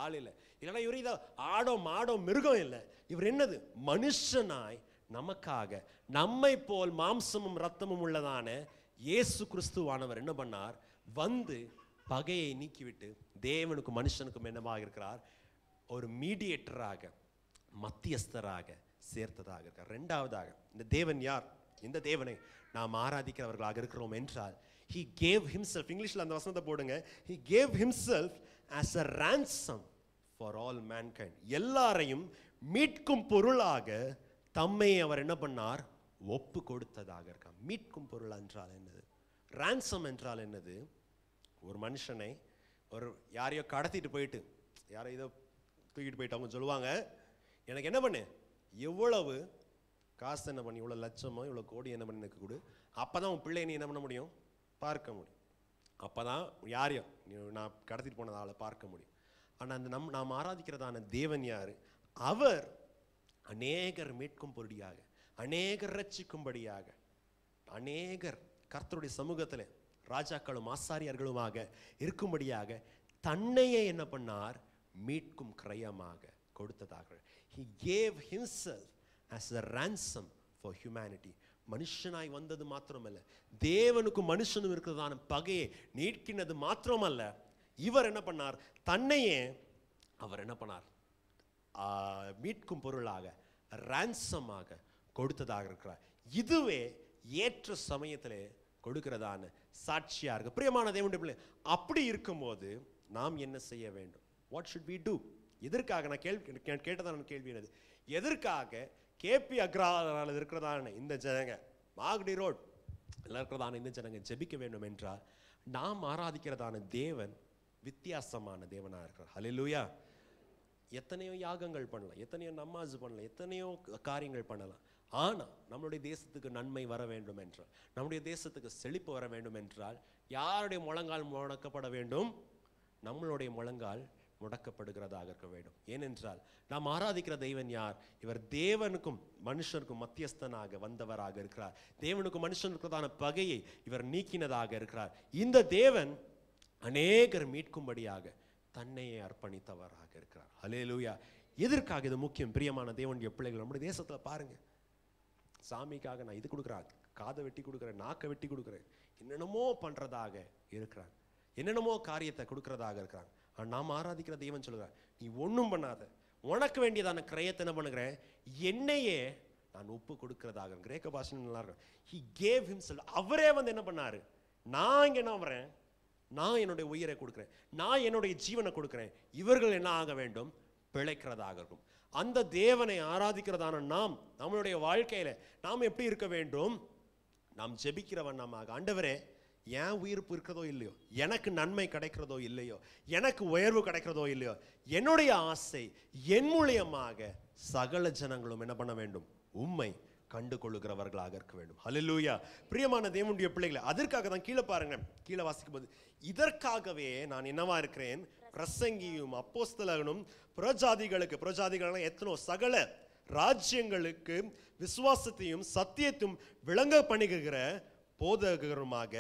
ஆள் இல்லை, இல்லைன்னா இவர் இதோ ஆடோ மாடோ மிருகம் இல்லை, இவர் என்னது, மனுஷனாய் நமக்காக நம்மை போல் மாம்சமும் இரத்தமும் உள்ளதான இயேசு கிறிஸ்துவானவர் என்ன பண்ணார்? வந்து பகையை நீக்கிவிட்டு தேவனுக்கு மனுஷனுக்கும் என்னவாக இருக்கிறார்? ஒரு மீடியேட்டராக, மத்தியஸ்தராக சேர்த்ததாக இருக்கார். ரெண்டாவதாக, இந்த தேவன் யார்? இந்த தேவனை நாம் ஆராதிக்கிறவர்களாக இருக்கிறோம் என்றால் he gave himself, இங்கிலீஷ்ல அந்த வசனத்தை போடுங்க, he gave himself as a ransom for all mankind. எல்லாரையும் மீட்கும் பொருளாக தம்மை அவர் என்ன பண்ணார்? ஒப்பு கொடுத்ததாக இருக்கார். மீட்கும் பொருள் என்றால் என்னது? ransom என்றால் என்னது? ஒரு மனுஷனை ஒரு யாரையோ கடத்திட்டு போயிட்டு, யாரோ இதை தூக்கிட்டு போயிட்டு அவங்க சொல்லுவாங்க, எனக்கு என்ன பண்ணு, எவ்வளவு காசு என்ன பண்ணி, இவ்வளோ லட்சமோ இவ்வளோ கோடி என்ன பண்ணி எனக்கு கொடு, அப்போ தான் உன் பிள்ளையை நீ என்ன பண்ண முடியும்? பார்க்க முடியும். அப்போ தான் யாரையும் நான் கடத்திட்டு போனது ஆளை பார்க்க முடியும். ஆனால் அந்த நாம் ஆராதிக்கிறதான தேவன் யார்? அவர் அநேகர் மீட்கும் பொருடியாக, அநேகர் ரட்சிக்கும்படியாக, அநேகர் கர்த்தருடைய சமூகத்தில் ராஜாக்களும் ஆசாரியர்களுமாக இருக்கும்படியாக தன்னையே என்ன பண்ணார்? மீட்கும் கிரயமாக கொடுத்ததாக. He gave himself as a ransom for humanity. மனுஷனாய் வந்தது மாத்திரமல்ல, தேவனுக்கும் மனுஷனும் இருக்கிறதான பகையை நீக்கினது மாத்திரமல்ல, இவர் என்ன பண்ணார்? தன்னையே அவர் என்ன பண்ணார்? மீட்கும் பொருளாக, ரான்சமாக கொடுத்ததாக இருக்கிறார். இதுவே ஏற்ற சமயத்திலே கொடுக்கிறதான சாட்சியா இருக்கு. பிரியமான தேவனுடைய பிள்ளை, அப்படி இருக்கும்போது நாம் என்ன செய்ய வேண்டும்? What should we do? எதற்காக நான் கேட்டதான கேள்வி என்னது? எதற்காக கேபி அக்ராவில் இருக்கிறதான இந்த ஜனங்க, மாகடி ரோட் இருக்கிறதான இந்த ஜனங்க ஜெபிக்க வேண்டும் என்றால், நாம் ஆராதிக்கிறதான தேவன் வித்தியாசமான தேவனாக இருக்கிறார். ஹல்லேலூயா. எத்தனையோ யாகங்கள் பண்ணலாம், எத்தனையோ நமாஸ் பண்ணலாம், எத்தனையோ காரியங்கள் பண்ணலாம். ஆனால் நம்மளுடைய தேசத்துக்கு நன்மை வர வேண்டும் என்றால், நம்முடைய தேசத்துக்கு செழிப்பு வர வேண்டும் என்றால், யாருடைய முழங்கால் முடக்கப்பட வேண்டும்? நம்மளுடைய முழங்கால் முடக்கப்படுகிறதாக இருக்க வேண்டும். ஏனென்றால் நாம் ஆராதிக்கிற தெய்வன் யார்? இவர் தேவனுக்கும் மனுஷனுக்கும் மத்தியஸ்தனாக வந்தவராக இருக்கிறார். தேவனுக்கும் மனுஷனுக்குதான பகையை இவர் நீக்கினதாக இருக்கிறார். இந்த தேவன் அநேகர் மீட்கும்படியாக தன்னையே அர்ப்பணித்தவராக இருக்கிறார். ஹல்லேலூயா. எதற்காக இது முக்கியம்? பிரியமான தேவனுடைய பிள்ளைகள், நம்முடைய தேசத்துல பாருங்க, சாமிக்காக நான் இது கொடுக்குறேன், காதை வெட்டி கொடுக்குறேன், நாக்கை வெட்டி கொடுக்குறேன், என்னென்னமோ பண்றதாக இருக்கிறாங்க, என்னென்னமோ காரியத்தை கொடுக்கறதாக இருக்கிறாங்க. நாம் ஆராதிக்கிற தெய்வன் சொல்லுகிறார், நீ ஒன்றும் பண்ணாத, உனக்கு வேண்டியதான கிரயத்தை என்ன பண்ணுகிறேன்? என்னையே நான் ஒப்பு கொடுக்கிறதாக. கிரேக்க பாஷை நல்லா இருக்கும். He gave himself. அவரே வந்து என்ன பண்ணாரு? நான் இங்கே என்ன வரேன்? நான் என்னுடைய உயிரை கொடுக்குறேன், நான் என்னுடைய ஜீவனை கொடுக்குறேன், இவர்கள் என்ன ஆக வேண்டும்? பிழைக்கிறதாக இருக்கும். அந்த தேவனை ஆராதிக்கிறதான நாம் நம்மளுடைய வாழ்க்கையில நாம் எப்படி இருக்க வேண்டும்? நாம் ஜெபிக்கிறவன் நாம, ஆண்டவரே என் உயிர்ப்பு இருக்கிறதோ இல்லையோ, எனக்கு நன்மை கிடைக்கிறதோ இல்லையோ, எனக்கு உயர்வு கிடைக்கிறதோ இல்லையோ, என்னுடைய ஆசை என் மூலியமாக சகல ஜனங்களும் என்ன பண்ண வேண்டும்? உம்மை கண்டு கொள்ளுகிறவர்களாக இருக்க வேண்டும். ஹல்லேலூயா. பிரியமான தேவனுடைய பிள்ளைகளை, அதற்காக தான் கீழே பாருங்க, கீழே வாசிக்கும் போது, இதற்காகவே நான் என்னவா இருக்கிறேன்? பிரசங்கியும் அப்போஸ்தலனும் புறஜாதிகளுக்கு, புறஜாதிகள் எத்தனோ சகல ராஜ்யங்களுக்கு விசுவாசத்தையும் சத்தியத்தையும் விளங்க பண்ணுகிற போதகருமாக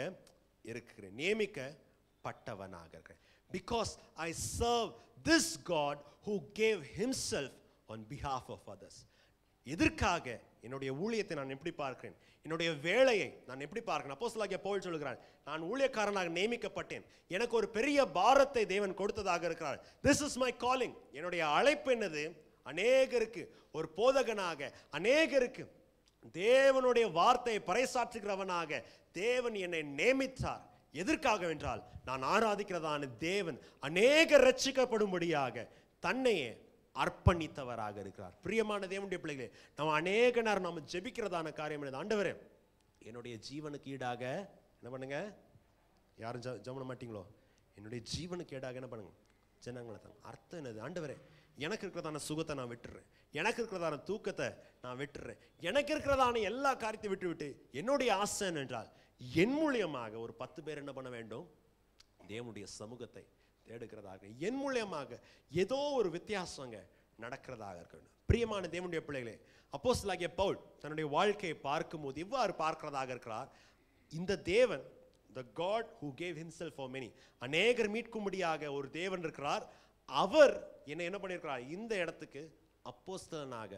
இருக்கிறேன், நியமிக்கப்பட்டவனாக இருக்கிறேன். Because I serve this God who gave himself on behalf of others. எதற்காக என்னுடைய ஊழியத்தை நான் எப்படி பார்க்கிறேன்? என்னுடைய வேலையை நான் எப்படி பார்க்கிறேன்? அப்போஸ்தலனாகிய பவுல் சொல்கிறார், நான் ஊழியக்காரனாக நியமிக்கப்பட்டேன், எனக்கு ஒரு பெரிய பாரத்தை தேவன் கொடுத்ததாக இருக்கிறார். This is my calling. என்னுடைய அழைப்பு என்னது? அநேகருக்கு ஒரு போதகனாக, அநேகருக்கு தேவனுடைய வார்த்தையை பறைசாற்றுகிறவனாக தேவன் என்னை நியமித்தார். எதற்காக என்றால், நான் ஆராதிக்கிறதான தேவன் அநேகர் ரட்சிக்கப்படும்படியாக தன்னையே அர்ப்பணித்தவராக இருக்கிறார். பிரியமான தேவனுடைய பிள்ளைகளே, நம்ம அநேக நேரம் நம்ம ஜெபிக்கிறதான காரியம் என்னது? ஆண்டவரே என்னுடைய ஜீவனுக்கு ஈடாக என்ன பண்ணுங்க? யாரும் ஜெபம் மாட்டீங்களோ? என்னுடைய ஜீவனுக்கு ஈடாக என்ன பண்ணுங்க? ஜனங்களை தான். அர்த்தம் என்னது? ஆண்டவரே எனக்கு இருக்கிறதான சுகத்தை நான் விட்டுறேன், எனக்கு இருக்கிறதான தூக்கத்தை நான் விட்டுறேன், எனக்கு இருக்கிறதான எல்லா காரியத்தை விட்டு என்னுடைய ஆசை என்றால் என் மூலியமாக ஒரு 10 பேர் என்ன பண்ண வேண்டும்? தேவனுடைய சமூகத்தை தேடுகிறதாக, என் மூலியமாக ஏதோ ஒரு வித்தியாசங்க நடக்கிறதாக இருக்க வேண்டும். பிரியமான தேவனுடைய பிள்ளைகளே, அப்போஸ்தலனாகிய பவுல் தன்னுடைய வாழ்க்கையை பார்க்கும்போது இவ்வாறு பார்க்கிறதாக இருக்கிறார். இந்த தேவன், the God who gave himself for many, அநேகர் மீட்கும்படியாக ஒரு தேவன் இருக்கிறார். அவர் என்ன பண்ணியிருக்கிறார்? இந்த இடத்துக்கு அப்போஸ்தலனாக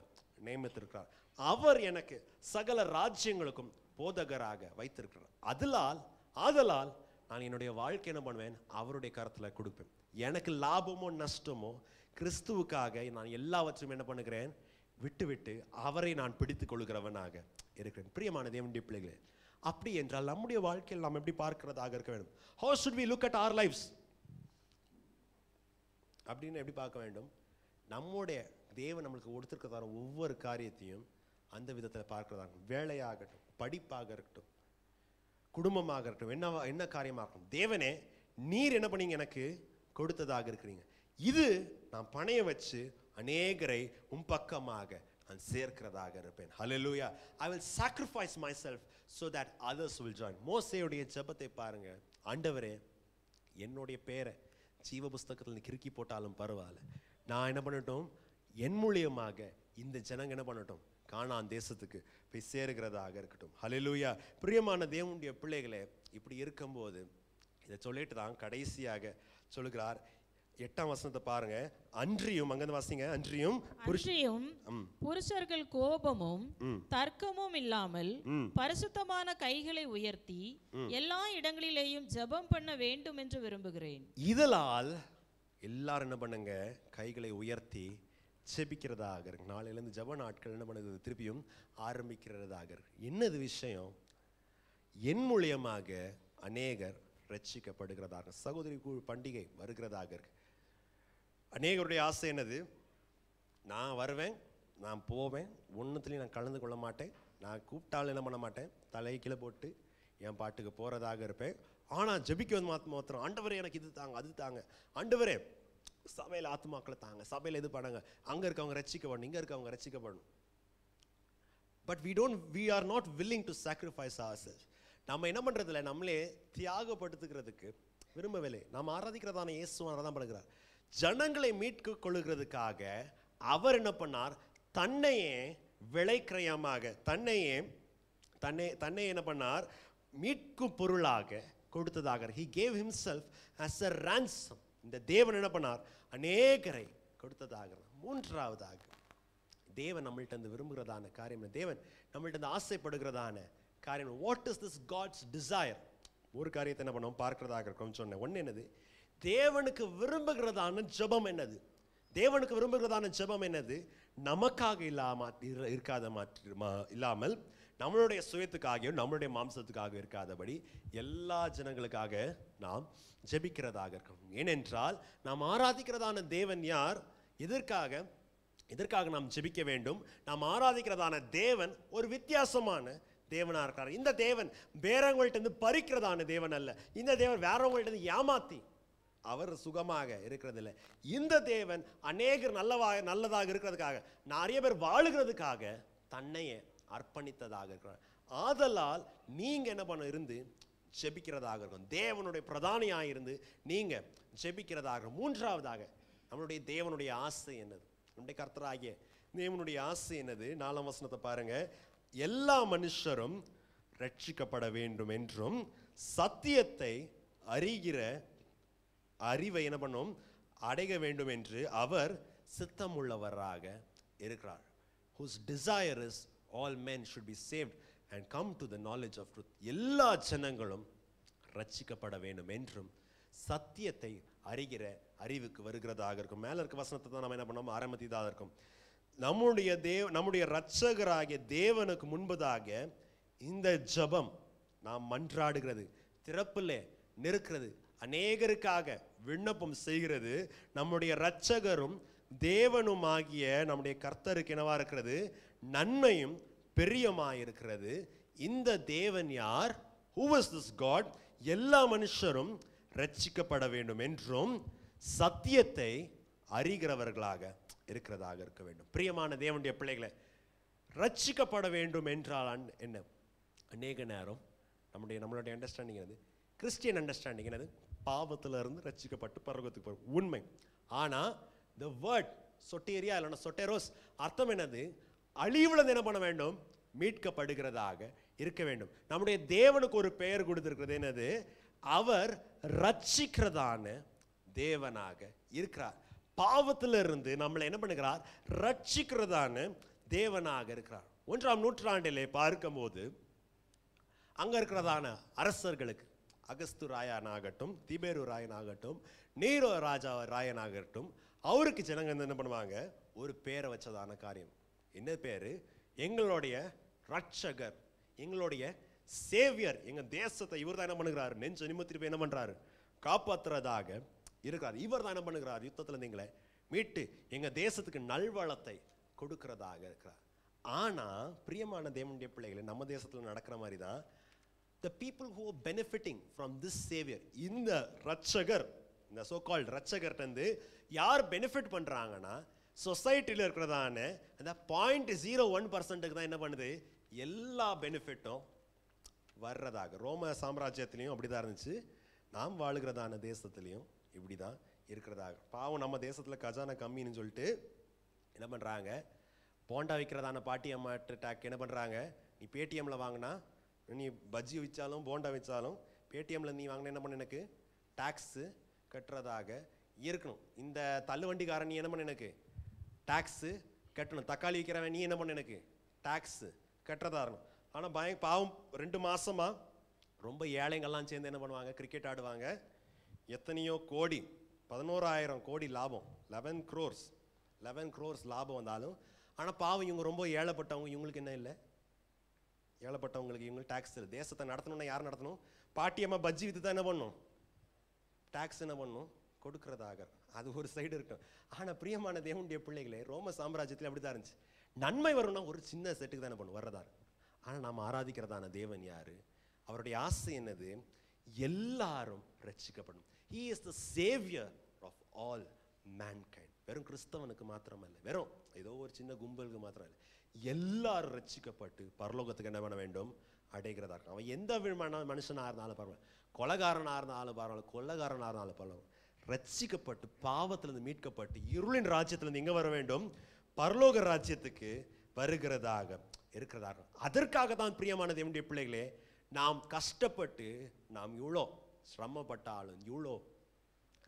நியமித்திருக்கிறார். அவர் எனக்கு சகல ராஜ்யங்களுக்கும் போதகராக வைத்திருக்கிறார். ஆதலால் நான் என்னுடைய வாழ்க்கை என்ன பண்ணுவேன், அவருடைய கருத்துல கொடுப்பேன். எனக்கு லாபமோ நஷ்டமோ கிறிஸ்துவுக்காக நான் எல்லாவற்றையும் என்ன பண்ணுகிறேன், விட்டு அவரை நான் பிடித்துக் கொள்கிறவனாக இருக்கிறேன். பிரியமான தேவனுடைய பிள்ளைகளே, அப்படி என்றால் நம்முடைய வாழ்க்கையில் நாம் எப்படி பார்க்கிறதாக இருக்க வேண்டும்? How should we look at our lives? அப்படின்னு எப்படி பார்க்க வேண்டும்? நம்முடைய தேவன் நம்மளுக்கு கொடுத்திருக்கிறதான ஒவ்வொரு காரியத்தையும் அந்த விதத்தில் பார்க்கிறதாக, வேலையாகட்டும், படிப்பாக இருக்கட்டும், குடும்பமாக இருக்கட்டும், என்ன காரியமாக இருக்கட்டும், தேவனே நீர் என்ன பண்ணீங்க, எனக்கு கொடுத்ததாக இருக்கிறீங்க. இது நான் பணைய வச்சு அநேகரை உம் பக்கமாக நான் சேர்க்கிறதாக இருப்பேன். Hallelujah. I will sacrifice myself so that others will join. மோசேயுடைய ஜெபத்தை பாருங்க. ஆண்டவரே, என்னுடைய பேரை ஜீவ புஸ்தகத்தில் கிறுக்கி போட்டாலும் பரவாயில்ல, நான் என்ன பண்ணட்டும், என் மூலியமாக இந்த ஜனங்க என்ன பண்ணட்டும், கானான் தேசத்துக்கு போய் சேருகிறதாக இருக்கட்டும். ஹல்லேலூயா. பிரியமான தேவனுடைய பிள்ளைகளே, இப்படி இருக்கும்போது இதை சொல்லிட்டு தான் கடைசியாக சொல்லுகிறார். 8ஆம் வசனத்தை பாருங்க. அன்றியும், அங்கிருந்து வாசிங்க. அன்றியும் புருஷர்கள் கோபமும் தர்க்கமும் இல்லாமல் பரிசுத்தமான கைகளை உயர்த்தி எல்லா இடங்களிலேயும் ஜெபம் பண்ண வேண்டும் என்று விரும்புகிறேன். இதனால் எல்லாரும் என்ன பண்ணுங்க, கைகளை உயர்த்தி ஜெபிக்கிறதாக இருக்கு. நாளையிலேருந்து ஜெப நாட்கள் என்ன பண்ணுது, திருப்பியும் ஆரம்பிக்கிறதாக இருக்கு. என்னது விஷயம்? என் மூலியமாக அநேகர் ரட்சிக்கப்படுகிறதாக, சகோதரி பண்டிகை வருகிறதாக இருக்கு. அநேகருடைய ஆசை என்னது, நான் வருவேன், நான் போவேன், ஒன்றுத்துலையும் நான் கலந்து கொள்ள மாட்டேன், நான் கூப்பிட்டாலும் என்ன பண்ண மாட்டேன், தலையை கீழே போட்டு என் பாட்டுக்கு போகிறதாக இருப்பேன். ஆனால் ஜெபிக்க வந்து மாத்திரம், ஆண்டவரே எனக்கு இது தாங்க, அது தாங்க, ஆண்டவரே சபையில் ஆத்மாக்களை தாங்க, சபையில் இது பண்ணுங்க, அங்கே இருக்கவங்க ரட்சிக்கப்படணும், இங்கே இருக்கவங்க ரட்சிக்கப்படணும். But we are not willing to sacrifice ourselves. நம்ம என்ன பண்ணுறதில்ல, நம்மளே தியாகப்படுத்துகிறதுக்கு விரும்பவில்லை. நாம் ஆராதிக்கிறதான இயேசுவான தான் பண்ணுகிறார். ஜனங்களை மீட்க கொள்ளுகிறதுக்காக அவர் என்ன பண்ணார், தன்னையே விலைக்கிரயமாக, தன்னையே என்ன பண்ணார், மீட்கும் பொருளாக கொடுத்ததாக. He gave himself as a ransom. இந்த தேவன் என்ன பண்ணார், அநேகரை கொடுத்ததாக. மூன்றாவதாக தேவன் நம்மள்ட்ட விரும்புகிறதான காரியம், தேவன் நம்மள்ட்ட ஆசைப்படுகிறதான காரியம். What is this God's desire? ஒரு காரியத்தை என்ன பண்ணுவோம், பார்க்கிறதாக இருக்கும் சொன்னேன். ஒன்று என்னது, தேவனுக்கு விரும்புகிறதான ஜெபம் என்னது? தேவனுக்கு விரும்புகிறதான ஜெபம் என்னது? நமக்காக இல்லாமல் நம்மளுடைய சுயத்துக்காகவும் நம்மளுடைய மாம்சத்துக்காக இருக்காதபடி எல்லா ஜனங்களுக்காக நாம் ஜெபிக்கிறதாக இருக்கணும். ஏனென்றால் நாம் ஆராதிக்கிறதான தேவன் யார்? எதற்காக நாம் ஜெபிக்க வேண்டும்? நாம் ஆராதிக்கிறதான தேவன் ஒரு வித்தியாசமான தேவனா இருக்கிறார். இந்த தேவன் வேறவங்கள்ட்ட பறிக்கிறதான தேவன் அல்ல. இந்த தேவன் வேறவங்கள்ட்ட ஏமாத்தி அவர் சுகமாக இருக்கிறதில்லை. இந்த தேவன் அநேகர் நல்லதாக இருக்கிறதுக்காக, நிறைய பேர் வாழுகிறதுக்காக தன்னையே அர்ப்பணித்ததாக இருக்கிறார். ஆதலால் நீங்க என்ன பண்ண இருந்து ஜெபிக்கிறதாக இருக்கும். தேவனுடைய பிரதானியாக இருந்து நீங்க ஜெபிக்கிறதாக. மூன்றாவதாக நம்மளுடைய தேவனுடைய ஆசை என்னது? நம்முடைய கர்த்தராகிய தேவனுடைய ஆசை என்னது? 4ஆம் வசனத்தை பாருங்க. எல்லா மனுஷரும் ரட்சிக்கப்பட வேண்டும் என்றும் சத்தியத்தை அறிவை என்ன பண்ணும், அடைய வேண்டும் என்று அவர் சித்தமுள்ளவராக இருக்கிறார். Whose desire is all men should be saved and come to the knowledge of truth. எல்லா ஜனங்களும் ரட்சிக்கப்பட வேண்டும் என்றும் சத்தியத்தை அறிவுக்கு வருகிறதாக இருக்கும். மேல இருக்க வசனத்தை தான் நம்ம என்ன பண்ணோம், ஆரம்பித்ததாக இருக்கும். நம்முடைய இரட்சகராகிய தேவனுக்கு முன்பதாக இந்த ஜெபம் நாம் மன்றாடுகிறது, திறப்பிலே நிற்கிறது, அநேகருக்காக விண்ணப்பம் செய்கிறது. நம்முடைய இரட்சகரும் தேவனுமாகிய நம்முடைய கர்த்தருக்கு என்னவா இருக்கிறது, நன்மையும் பெரியமாயிருக்கிறது. இந்த தேவன் யார்? Who is this God? எல்லா மனுஷரும் ரட்சிக்கப்பட வேண்டும் என்றும் சத்தியத்தை அறிகிறவர்களாக இருக்கிறதாக இருக்க வேண்டும். பிரியமான தேவனுடைய பிள்ளைகளை, ரட்சிக்கப்பட வேண்டும் என்றால் என்ன? அநேக நேரம் நம்மளுடைய அண்டர்ஸ்டாண்டிங் என்னது, கிறிஸ்டியன் அண்டர்ஸ்டாண்டிங் என்னது, பாவத்திலிருந்து ரட்சிக்கப்பட்டு பரலோகத்துக்கு போகும் உண்மை. ஆனால் the word சொட்டேரியா இல்லைன்னா சொட்டேரோஸ் அர்த்தம் என்னது, அழிவுல என்ன பண்ண வேண்டும், மீட்கப்படுகிறதாக இருக்க வேண்டும். நம்முடைய தேவனுக்கு ஒரு பெயர் கொடுத்திருக்கிறது, என்னது, அவர் ரட்சிக்கிறதான தேவனாக இருக்கிறார். பாவத்திலிருந்து நம்மளை என்ன பண்ணுகிறார், ரட்சிக்கிறதான தேவனாக இருக்கிறார். 1ஆம் நூற்றாண்டிலே பார்க்கும்போது அங்க இருக்கிறதான அரசர்களுக்கு, அகஸ்து ராயனாகட்டும், திபேரு ராயனாகட்டும், நீரோ ராஜா ராயனாகட்டும், அவருக்கு ஜனங்க என்ன பண்ணுவாங்க, ஒரு பேரை வச்சதான காரியம். என்ன பேரு? எங்களுடைய ரட்சகர், எங்களுடைய சேவியர், எங்க தேசத்தை இவர் தான் என்ன பண்ணுகிறாரு, நெஞ்ச நிமித்திட்டு என்ன பண்றாரு, காப்பாற்றுறதாக இருக்கிறார். இவர் தான் என்ன பண்ணுகிறார், யுத்தத்துல நீங்களே மீட்டு எங்க தேசத்துக்கு நல்வளத்தை கொடுக்கிறதாக இருக்கிறார். ஆனா பிரியமான தேவனுடைய பிள்ளைகளை, நம்ம தேசத்துல நடக்கிற மாதிரி தான் the people who are benefiting from this savior, இந்த ரட்சகர், இந்த so called ரட்சகர்ட்ட இருந்து யார் பெனிஃபிட் பண்றாங்கன்னா, சொசைட்டில இருக்கிறதான அந்த 0.01% தான் என்ன பண்ணுது, எல்லா பெனிஃபிட்டும் வர்றதாக. ரோம சாம்ராஜ்யத்திலையும் அப்படிதான் இருந்துச்சு, நாம் வாழுகிறதான தேசத்திலையும் இப்படிதான் இருக்கிறதாக. பாவம் நம்ம தேசத்துல கஜானா கம்மின்னு சொல்லிட்டு என்ன பண்றாங்க, போண்டா விற்கிறதான பாட்டி அம்மாட்ட டாக் என்ன பண்றாங்க, நீ பேடிஎம்ல வாங்கினா, நீ பஜ்ஜி வச்சாலும் போண்டா வச்சாலும் பேடிஎம்ல நீ வாங்கின என்ன பண்ண, எனக்கு டாக்ஸ் கட்டுறதாக இருக்கணும். இந்த தள்ளுவண்டிக்காரன் நீ என்ன பண்ண, எனக்கு டாக்ஸ் கட்டணும். தக்காளி விற்கிறவன் நீ என்ன பண்ண, எனக்கு டாக்ஸ் கட்டுறதா இருக்கணும். ஆனால் பாவம் 2 மாசமா ரொம்ப ஏழைங்கள்லாம் சேர்ந்து என்ன பண்ணுவாங்க, கிரிக்கெட் ஆடுவாங்க. எத்தனையோ கோடி, 11,000 கோடி லாபம், 11 crores லாபம் வந்தாலும், ஆனால் பாவம் இவங்க ரொம்ப ஏழைப்பட்டவங்க, இவங்களுக்கு என்ன இல்லை, ஏழைப்பட்டவங்களுக்கு இவங்களுக்கு டாக்ஸ் இல்லை. தேசத்தை நடத்தணும்னா யார் நடத்தணும், பாட்டியம்மா பஜ்ஜி வித்து தான் என்ன பண்ணணும், டாக்ஸ் என்ன பண்ணணும், கொடுக்கறதாக. அது ஒரு சைடு இருக்கும். ஆனால் பிரியமான தேவனுடைய பிள்ளைகளே, ரோம சாம்ராஜ்யத்தில் அப்படி தான் இருந்துச்சு. நன்மை வரும்னா ஒரு சின்ன செட்டுக்கு தான் என்ன பண்ணும், வர்றதாரு. ஆனால் நாம் ஆராதிக்கிறதான தேவன் யாரு, அவருடைய ஆசை என்னது, எல்லாரும் ரட்சிக்கப்படும். He is the savior of all mankind. வெறும் கிறிஸ்தவனுக்கு மாத்திரமல்ல, வெறும் ஏதோ ஒரு சின்ன கும்பலுக்கு மாத்திரம் இல்லை, எல்லாரும் ரட்சிக்கப்பட்டு பரலோகத்துக்கு என்ன பண்ண வேண்டும், அடைகிறதா இருக்கும். அவன் எந்த விதமான மனுஷனாக இருந்தாலும் பரவாயில்ல, கொலைகாரனாக இருந்தாலும் பரவாயில்ல, கொள்ளைக்காரனாக இருந்தாலும் பரவாயில்ல, ரட்சிக்கப்பட்டு பாவத்திலிருந்து மீட்கப்பட்டு இருளின் ராஜ்யத்திலிருந்து எங்க வர வேண்டும், பரலோக ராஜ்யத்துக்கு வருகிறதாக இருக்கிறதாக. அதற்காக தான் பிரியமான தேவனுடைய பிள்ளைகளே, நாம் கஷ்டப்பட்டு, நாம் இவ்வளோ சிரமப்பட்டாலும், இவ்வளோ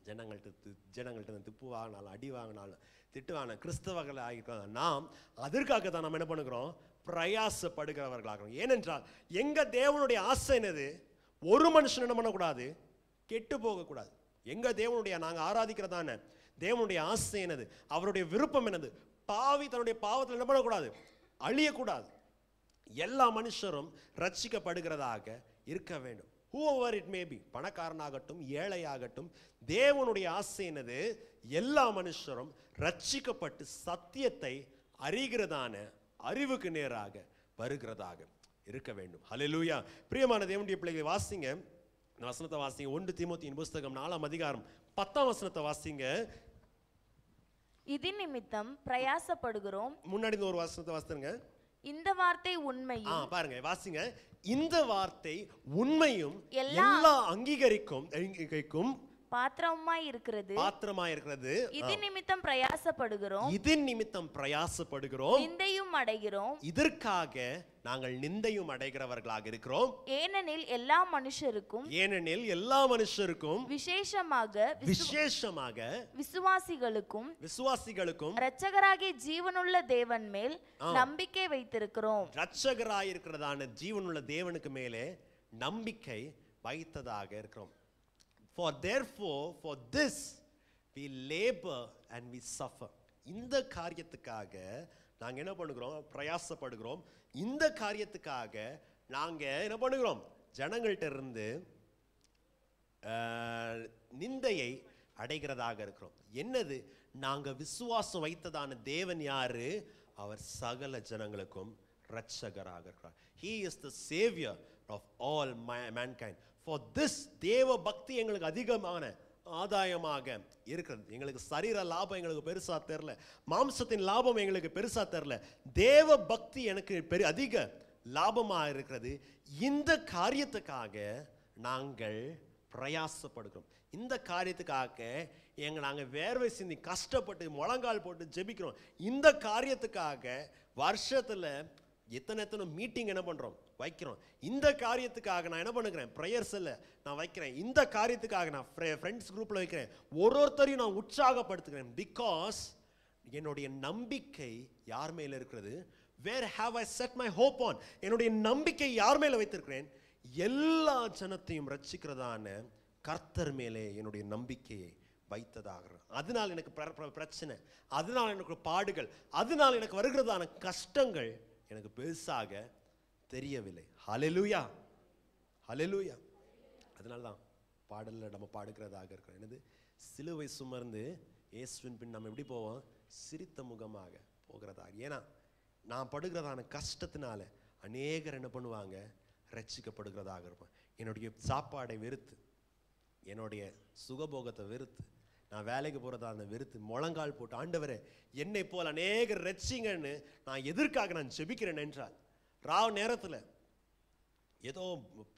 ஜனங்கள்ட்ட திப்பு வாங்கினாலும், அடி வாங்கினாலும், திட்டு வாங்கின கிறிஸ்தவர்கள் ஆகிருக்காங்க, நாம் அதற்காக தான் நம்ம என்ன பண்ணுகிறோம், பிரயாசப்படுகிறவர்களாகிறோம். ஏனென்றால் எங்க தேவனுடைய ஆசை என்னது, ஒரு மனுஷன் என்ன பண்ணக்கூடாது, கெட்டு போகக்கூடாது. எங்க தேவனுடைய, நாங்கள் ஆராதிக்கிறதான தேவனுடைய ஆசை என்னது, அவருடைய விருப்பம் என்னது, பாவி தன்னுடைய பாவத்தில் என்ன பண்ணக்கூடாது, அழியக்கூடாது. எல்லா மனுஷரும் ரட்சிக்கப்படுகிறதாக இருக்க வேண்டும். whoever it may be, பணக்காரனாகட்டும் ஏழையாகட்டும், தேவனுடைய ஆசை என்னது, எல்லா மனுஷரும் ரட்சிக்கப்பட்டு சத்தியத்தை அறிகிறதான அறிவுக்கு நேராக வருகிறதாக இருக்க வேண்டும். ஹல்லேலூயா. பிரியமான தேவனுடைய பிள்ளைகளை, வாசிங்க இந்த வசனத்தை வாசிங்க. 1 தீமோத்தேயுவின் புத்தகம் 4ஆம் அதிகாரம் 10ஆம் வசனத்தை வாசிங்க. இது நிமித்தம் பிரயாசப்படுகிறோம். முன்னாடி ஒரு வசனத்தை வாசிங்க. இந்த வார்த்தை உண்மையும், பாருங்க வாசிங்க, இந்த வார்த்தை உண்மையும் எல்லா அங்கீகரிக்கும் பாத்திரமாய் இருக்கிறது. இது நிமித்தம் பிரயாசப்படுகிறோம், நிந்தையும் அடைகிறோம். இதற்காக நாங்கள் நிந்தையும் அடைகிறவர்களாக இருக்கிறோம். ஏனெனில் எல்லா மனுஷருக்கும் விசேஷமாக விசுவாசிகளுக்கும் இரட்சகராகிய ஜீவனுள்ள தேவன் மேல் நம்பிக்கை வைத்திருக்கிறோம். இரட்சகராயிருக்கிறதான ஜீவனுள்ள தேவனுக்கு மேலே நம்பிக்கை வைத்ததாக இருக்கிறோம். For this we labor and we suffer. இந்த காரியத்துக்காக நாங்க என்ன பண்ணுகிறோம், பிரயாசப்படுகிறோம். இந்த காரியத்துக்காக நாங்க என்ன பண்ணுகிறோம், ஜனங்கள்ட்ட இருந்து நிந்தையை அடைகிறதாக இருக்கிறோம். என்னது, நாங்க விசுவாசம் வைத்ததான தேவன் யாரு, அவர் சகல ஜனங்களுக்கும் இரட்சகராக இருக்கிறார். He is the savior of all mankind. For this, தேவ பக்தி எங்களுக்கு அதிகமான ஆதாயமாக இருக்கிறது. எங்களுக்கு சரீர லாபம் எங்களுக்கு பெருசா தெரியல, மாம்சத்தின் லாபம் எங்களுக்கு பெருசா தெரியல, தேவ பக்தி எனக்கு அதிக லாபமாக இருக்கிறது. இந்த காரியத்துக்காக நாங்கள் பிரயாசப்படுகிறோம். இந்த காரியத்துக்காக நாங்கள் வேர்வை சிந்தி கஷ்டப்பட்டு முழங்கால் போட்டு ஜெபிக்கிறோம். இந்த காரியத்துக்காக வருஷத்துல எத்தனை மீட்டிங் என்ன பண்றோம், வைக்கிறோம். இந்த காரியத்துக்காக நான் என்ன பண்ணுகிறேன், பிரேயர்ஸ் இல்லை நான் வைக்கிறேன். இந்த காரியத்துக்காக நான் ஃப்ரெண்ட்ஸ் குரூப்ல வைக்கிறேன். ஒருத்தரையும் நான் உற்சாகப்படுத்துகிறேன். பிகாஸ் என்னுடைய நம்பிக்கை யார் மேல இருக்கிறது? Where have I set my hope on? என்னுடைய நம்பிக்கை யார் மேல வைத்திருக்கிறேன்? எல்லா ஜனத்தையும் ரட்சிக்கிறதான கர்த்தர் மேலே என்னுடைய நம்பிக்கையை வைத்ததாக. அதனால் எனக்கு பிரச்சனை, அதனால் எனக்கு பாடுகள், அதனால் எனக்கு வருகிறதான கஷ்டங்கள் எனக்கு பெருசாக தெரியவில்லை. ஹல்லேலூயா, ஹல்லேலூயா. அதனால தான் பாடலில் நம்ம பாடுகிறதாக இருக்கிறோம். என்னது? சிலுவை சுமர்ந்து இயேசுவின் பின் நம்ம எப்படி போவோம்? சிரித்த முகமாக போகிறதாக. ஏன்னா நான் படுகிறதான கஷ்டத்தினால அநேகர் என்ன பண்ணுவாங்க? ரட்சிக்கப்படுகிறதாக இருப்பேன். என்னுடைய சாப்பாடை வெறுத்து, என்னுடைய சுகபோகத்தை வெறுத்து, நான் வேலைக்கு போகிறதான வெறுத்து முழங்கால் போட்டு, ஆண்டவரே என்னை போல் அநேகர் ரட்சிங்கன்னு நான் எதற்காக நான் ஜெபிக்கிறேன் என்றால், ராவ் நேரத்தில் ஏதோ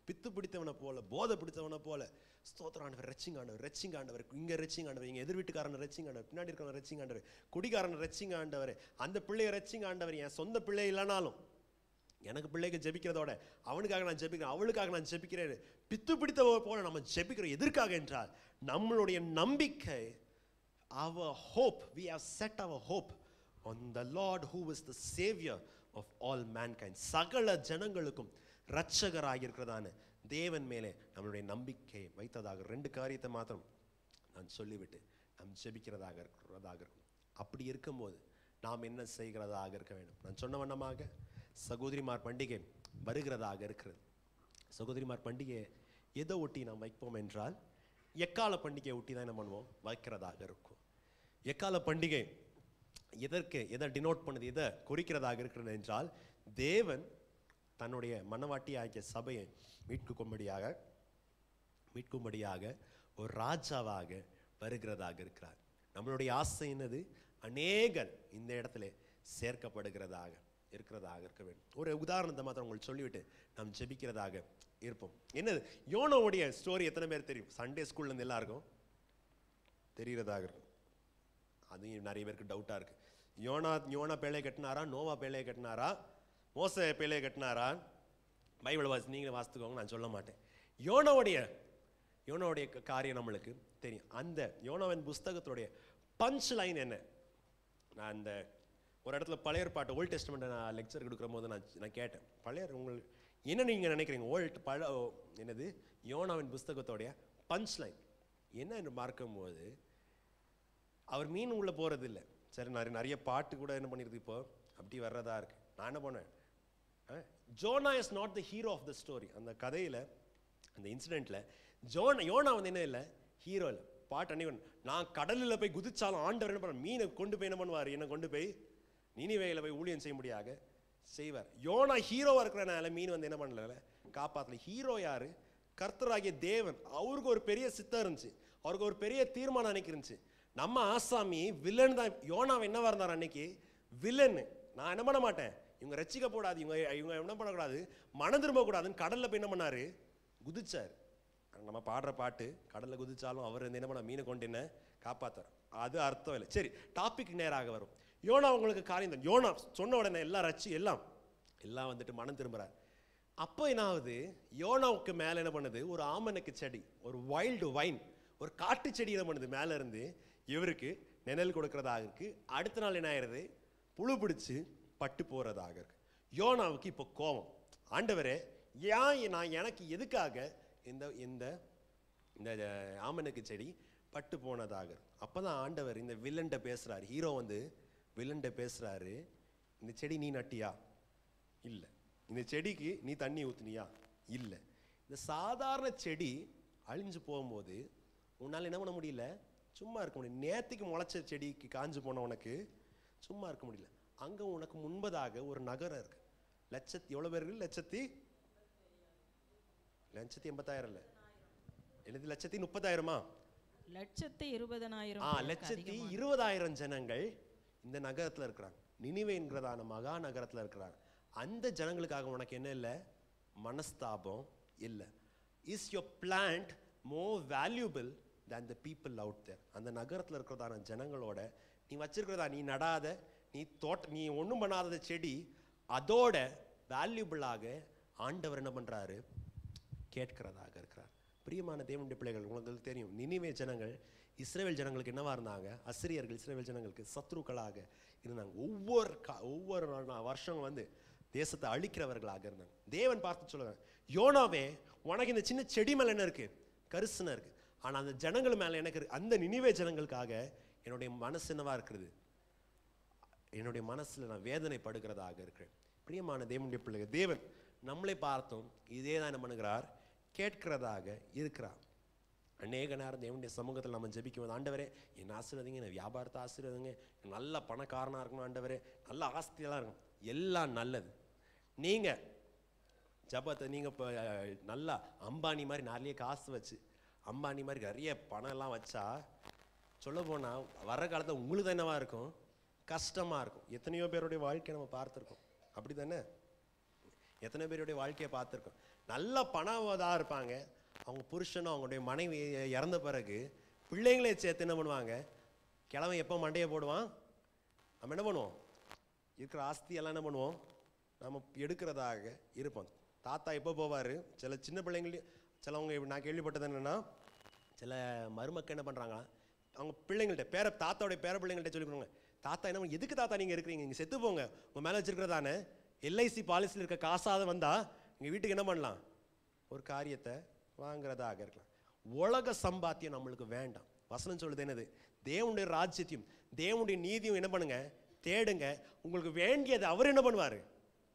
பித்து பிடித்தவனை போல, போதை பிடித்தவனை போல, ஸ்தோத்திரம் ஆண்டவர், ரட்சிங்க ஆண்டவர், ரட்சிங்க ஆண்டவர், இங்கே ரட்சிங்க ஆண்டவர், இங்கே எதிர் வீட்டுக்காரனை ரட்சிங்க ஆண்டவர், பின்னாடி இருக்கிறவனை ரட்சிங்க ஆண்டவர், குடிகாரனை ரட்சிங்க ஆண்டவர், அந்த பிள்ளையை ரட்சிங்க ஆண்டவர். என் சொந்த பிள்ளை இல்லைனாலும் எனக்கு பிள்ளைக்கு ஜெபிக்கிறதோட அவனுக்காக நான் ஜெபிக்கிறேன், அவளுக்காக நான் ஜெபிக்கிறேன். பித்து பிடித்தவ போல நம்ம ஜெபிக்கிறோம். எதற்காக என்றால் நம்மளுடைய நம்பிக்கை, our hope, we have set our hope on the Lord who is the savior of all mankind. சகல ஜனங்களுக்கும் இரட்சகராக இருக்கிறதான தேவன் மேலே நம்மளுடைய நம்பிக்கை வைத்ததாக. 2 காரியத்தை மாத்திரம் நான் சொல்லிவிட்டு நாம் ஜெபிக்கிறதாக இருக்கும். அப்படி இருக்கும்போது நாம் என்ன செய்கிறதாக இருக்க வேண்டும்? நான் சொன்ன வண்ணமாக சகோதரிமார் பண்டிகை வருகிறதாக இருக்கிறது. சகோதரிமார் பண்டிகையை எதை ஒட்டி நாம் வைப்போம் என்றால், எக்கால பண்டிகையை ஒட்டி தான் என்ன பண்ணுவோம்? வைக்கிறதாக இருக்கும். எக்கால பண்டிகை எதை டினோட் பண்ணுது, எதை குறிக்கிறதாக இருக்கிறது என்றால், தேவன் தன்னுடைய மனவாட்டி ஆகிய சபையை மீட்கும்படியாக ஒரு ராஜாவாக வருகிறதாக இருக்கிறார். நம்மளுடைய ஆசை என்னது? அநேகர் இந்த இடத்துல சேர்க்கப்படுகிறதாக இருக்க வேண்டும். ஒரு உதாரணத்தை மாத்திரம் உங்களுக்கு சொல்லிவிட்டு நாம் ஜெபிக்கிறதாக இருப்போம். என்னது? யோனாவுடைய ஸ்டோரி எத்தனை பேர் தெரியும்? சண்டே ஸ்கூல்ல இருந்து எல்லாருக்கும் தெரிகிறதாக இருக்கும். அது நிறைய பேருக்கு டவுட்டா இருக்கு. யோனா பேழையை கட்டினாரா? நோவா பேழையை கட்டினாரா? மோச பேழையை கட்டினாரா? பைபிள் வாசி நீங்களே வாசித்துக்கோங்க, நான் சொல்ல மாட்டேன். யோனாவுடைய காரியம் நம்மளுக்கு தெரியும். அந்த யோனாவின் புஸ்தகத்துடைய பஞ்ச் லைன் என்ன? நான் அந்த ஒரு இடத்துல பழைய ஏற்பாட்டு ஓல்ட் டெஸ்டமெண்ட் நான் லெக்சர் கொடுக்குற போது நான் கேட்டேன், உங்களுக்கு என்ன நீங்கள் நினைக்கிறீங்க? என்னது யோனாவின் புஸ்தகத்தோடைய பஞ்ச் லைன் என்ன என்று பார்க்கும்போது, அவர் மீன் உள்ள போகிறது இல்லை. சரி, நிறைய பாட்டு கூட என்ன பண்ணிருக்கு இப்போ அப்படி வர்றதா இருக்கு. நான் என்ன பண்ணேன்? Jonah is not the hero of the story. அந்த கதையில், அந்த இன்சிடென்ட்ல யோனா வந்து என்ன இல்லை, ஹீரோ இல்லை. பாட்டு அன்னைக்கு நான் கடலில் போய் குதிச்சாலும் ஆண்டவர் என்ன பண்ண, மீனை கொண்டு போய் என்ன பண்ணுவார்? என்னை கொண்டு போய் நினிவேல போய் ஊழியம் செய்ய முடியாக செய்வார். யோனா ஹீரோவா இருக்கிறனால மீன் வந்து என்ன பண்ணல, காப்பாற்றல. ஹீரோ யாரு? கர்த்தராகிய தேவன். அவருக்கு ஒரு பெரிய சித்தம் இருந்துச்சு, அவருக்கு ஒரு பெரிய தீர்மானம் அன்னைக்கு இருந்துச்சு. நம்ம ஆசாமி வில்லன் தான். யோனாவை என்னவா இருந்தார் அன்னைக்கு? வில்லன். நான் என்ன பண்ண மாட்டேன், இவங்க ரட்சிக்க போடாது, இவங்க என்ன பண்ணக்கூடாது, மனம் திரும்ப கூடாதுன்னு கடல்ல போய் என்ன பண்ணாரு? குதிச்சார். நம்ம பாடுற பாட்டு கடல்ல குதிச்சாலும் அவர் என்ன பண்ண, மீனை கொண்டு என்ன காப்பாத்தார். அது அர்த்தம் இல்லை. சரி, டாபிக் நேராக வரும். யோனா உங்களுக்கு காரியம் தான். யோனா சொன்ன உடனே எல்லாம் வந்துட்டு மனம் திரும்புறார். அப்போ என்னாவது, யோனாவுக்கு மேல என்ன பண்ணுது? ஒரு ஆமணக்கு செடி, ஒரு வைல்டு வைன், ஒரு காட்டு செடி என்ன பண்ணுது? மேல இருந்து இவருக்கு நிழல் கொடுக்கறதாக இருக்கு. அடுத்த நாள் என்ன ஆயிருது? புழு பிடிச்சு பட்டு போறதாக இருக்கு. யோனாவுக்கு இப்போ கோபம். ஆண்டவரே, நான் எனக்கு எதுக்காக இந்த இந்த இந்த ஆமணக்கு செடி பட்டு போனதாக? அப்பதான் ஆண்டவர் இந்த வில்லன்ட்ட பேசுறாரு. ஹீரோ வந்து வில்லன்ட்ட பேசுறாரு. இந்த செடி நீ நட்டியா? இல்ல. இந்த செடிக்கு நீ தண்ணி ஊத்துனியா? இல்ல. இந்த சாதாரண செடி அழிஞ்சு போகும்போது உன்னால என்ன பண்ண முடியல? சும்மா இருக்க முடியல. நேத்துக்கு முளைச்ச செடிக்கு காஞ்சு போன உனக்கு சும்மா இருக்க முடியல. அங்க உனக்கு முன்பதாக ஒரு நகரம் இருக்கு. எவ்வளவு பேர் இருக்கு? 1,80,000 இல்ல, 1,30,000 1,20,000 ஜனங்கள் இந்த நகரத்துல இருக்கிறாங்க. நினிவேங்கிறதான மகா நகரத்துல இருக்கிறாங்க. அந்த ஜனங்களுக்காக உனக்கு என்ன இல்லை? மனஸ்தாபம் இல்லை. Is your plant more valuable than the people out there? அந்த நகரத்துல இருக்கிறதான ஜனங்களோட நீ வச்சிருக்கிறதா, நீ நடாத, நீ ஒன்றும் பண்ணாத செடி அதோட வேல்யூபிளாக ஆண்டவர் என்ன பண்றாரு? கேட்கிறதாக இருக்கிறார். பிரியமான தேவனுடைய பிள்ளைகள், உங்களுக்கு தெரியும் நினிவே ஜனங்கள் இஸ்ரவேல் ஜனங்களுக்கு என்னவா இருந்தாங்க? அசிரியர்கள் இஸ்ரவேல் ஜனங்களுக்கு சத்ருக்களாக இருந்தாங்க. ஒவ்வொரு வருஷம் வந்து தேசத்தை அழிக்கிறவர்களாக இருந்தாங்க. தேவன் பார்த்து சொல்லுவாங்க, யோனாவே உனக்கு இந்த சின்ன செடி மேல என்ன இருக்கு? கரிசனை இருக்கு. ஆனா அந்த ஜனங்கள் மேல எனக்கு அந்த நினிவே ஜனங்களுக்காக என்னுடைய மனசு என்னவா இருக்கிறது? என்னுடைய மனசுல நான் வேதனைப்படுகிறதாக இருக்கிறேன். பிரியமான தேவனுடைய பிள்ளைகள், தேவன் நம்மளை பார்த்தும் இதே தான் என்ன பண்ணுகிறார்? கேட்கிறதாக இருக்கிறார். அநேக நேரம் தேவனுடைய சமூகத்தில் நம்ம ஜெபிக்கும் போது, ஆண்டவரே என் ஆசீர்வதிங்க, என் வியாபாரத்தை ஆசீர்வதிங்க, நல்ல பணக்காரனாக இருக்கணும் ஆண்டவரே, நல்ல ஆஸ்தியெல்லாம் இருக்கும், எல்லாம் நல்லது. நீங்கள் ஜபத்தை நீங்கள் இப்போ நல்லா அம்பானி மாதிரி நிறைய காசு வச்சு, அம்பானி மாதிரி நிறைய பணம் எல்லாம் வச்சா, சொல்ல போனால் வர காலத்தில் உங்களுக்கு என்னவா இருக்கும்? கஷ்டமாக இருக்கும். எத்தனையோ பேருடைய வாழ்க்கையை நம்ம பார்த்துருக்கோம், அப்படி தானே? எத்தனை பேருடைய வாழ்க்கையை பார்த்துருக்கோம். நல்ல பணமாக இருப்பாங்க, அவங்க புருஷனும் அவங்களுடைய மனைவி இறந்த பிறகு பிள்ளைங்களே சேர்த்து என்ன பண்ணுவாங்க? கிழமை எப்போ மண்டையை போடுவான்? நம்ம என்ன பண்ணுவோம்? இருக்கிற ஆஸ்தியெல்லாம் என்ன பண்ணுவோம்? நம்ம எடுக்கிறதாக இருப்போம். தாத்தா எப்போ போவார்? சில சின்ன பிள்ளைங்களையும் சிலவங்க நான் கேள்விப்பட்டது என்னென்னா, சில மருமக்கள் என்ன பண்ணுறாங்க, அவங்க பிள்ளைங்கள்ட்ட தாத்தாவுடைய பேர பிள்ளைங்கள்ட்ட சொல்லி கொடுங்க, தாத்தா என்ன, எதுக்கு தாத்தா நீங்கள் இருக்கிறீங்க? நீங்கள் செத்து போங்க, உங்கள் மேலே வச்சுருக்கிறதானே எல்ஐசி பாலிசியில் இருக்க காசாத வந்தால் எங்கள் வீட்டுக்கு என்ன பண்ணலாம்? ஒரு காரியத்தை வாங்கிறதாக இருக்கலாம். உலக சம்பாத்தியம் நம்மளுக்கு வேண்டாம். வசனம் சொல்லுது என்னது? தேவனுடைய ராஜ்யத்தையும் தேவனுடைய நீதியும் என்ன பண்ணுங்க? தேடுங்க. உங்களுக்கு வேண்டியது அவர் என்ன பண்ணுவார்?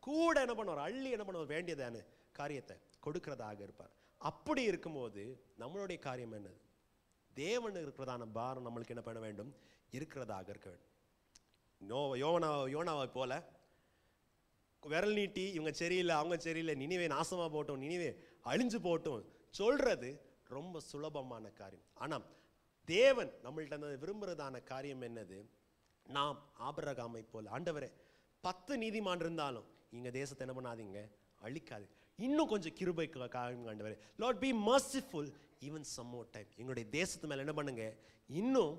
கூட என்ன பண்ணுவார்? அள்ளி என்ன பண்ணுவார்? வேண்டியதான காரியத்தை கொடுக்கிறதாக இருப்பார். அப்படி இருக்கும்போது நம்மளுடைய காரியம் என்னது? தேவன் இருக்கிறதான பாரம் நம்மளுக்கு என்ன பண்ண வேண்டும்? இருக்கிறதாக இருக்க வேண்டும். யோனாவை போல விரல் நீட்டி இவங்க சரியில்லை, அவங்க சரியில்லை, நினிவே நாசமாக போட்டோம், நினிவே அழிஞ்சு போட்டோம் சொல்றது ரொம்ப சுலபமான காரியம். ஆனால் தேவன் நம்மள்ட்ட விரும்புகிறதான காரியம் என்னது? நாம் ஆபிரகாமை போல, ஆண்டவரே 10 நீதிமான் இருந்தாலும் இங்க தேசத்தை என்ன பண்ணாதீங்க? அழிக்காது. இன்னும் கொஞ்சம் கிருபை காரியம் ஆண்டவரே. Lord be merciful even some more time. எங்களுடைய தேசத்து மேல என்ன பண்ணுங்க? இன்னும்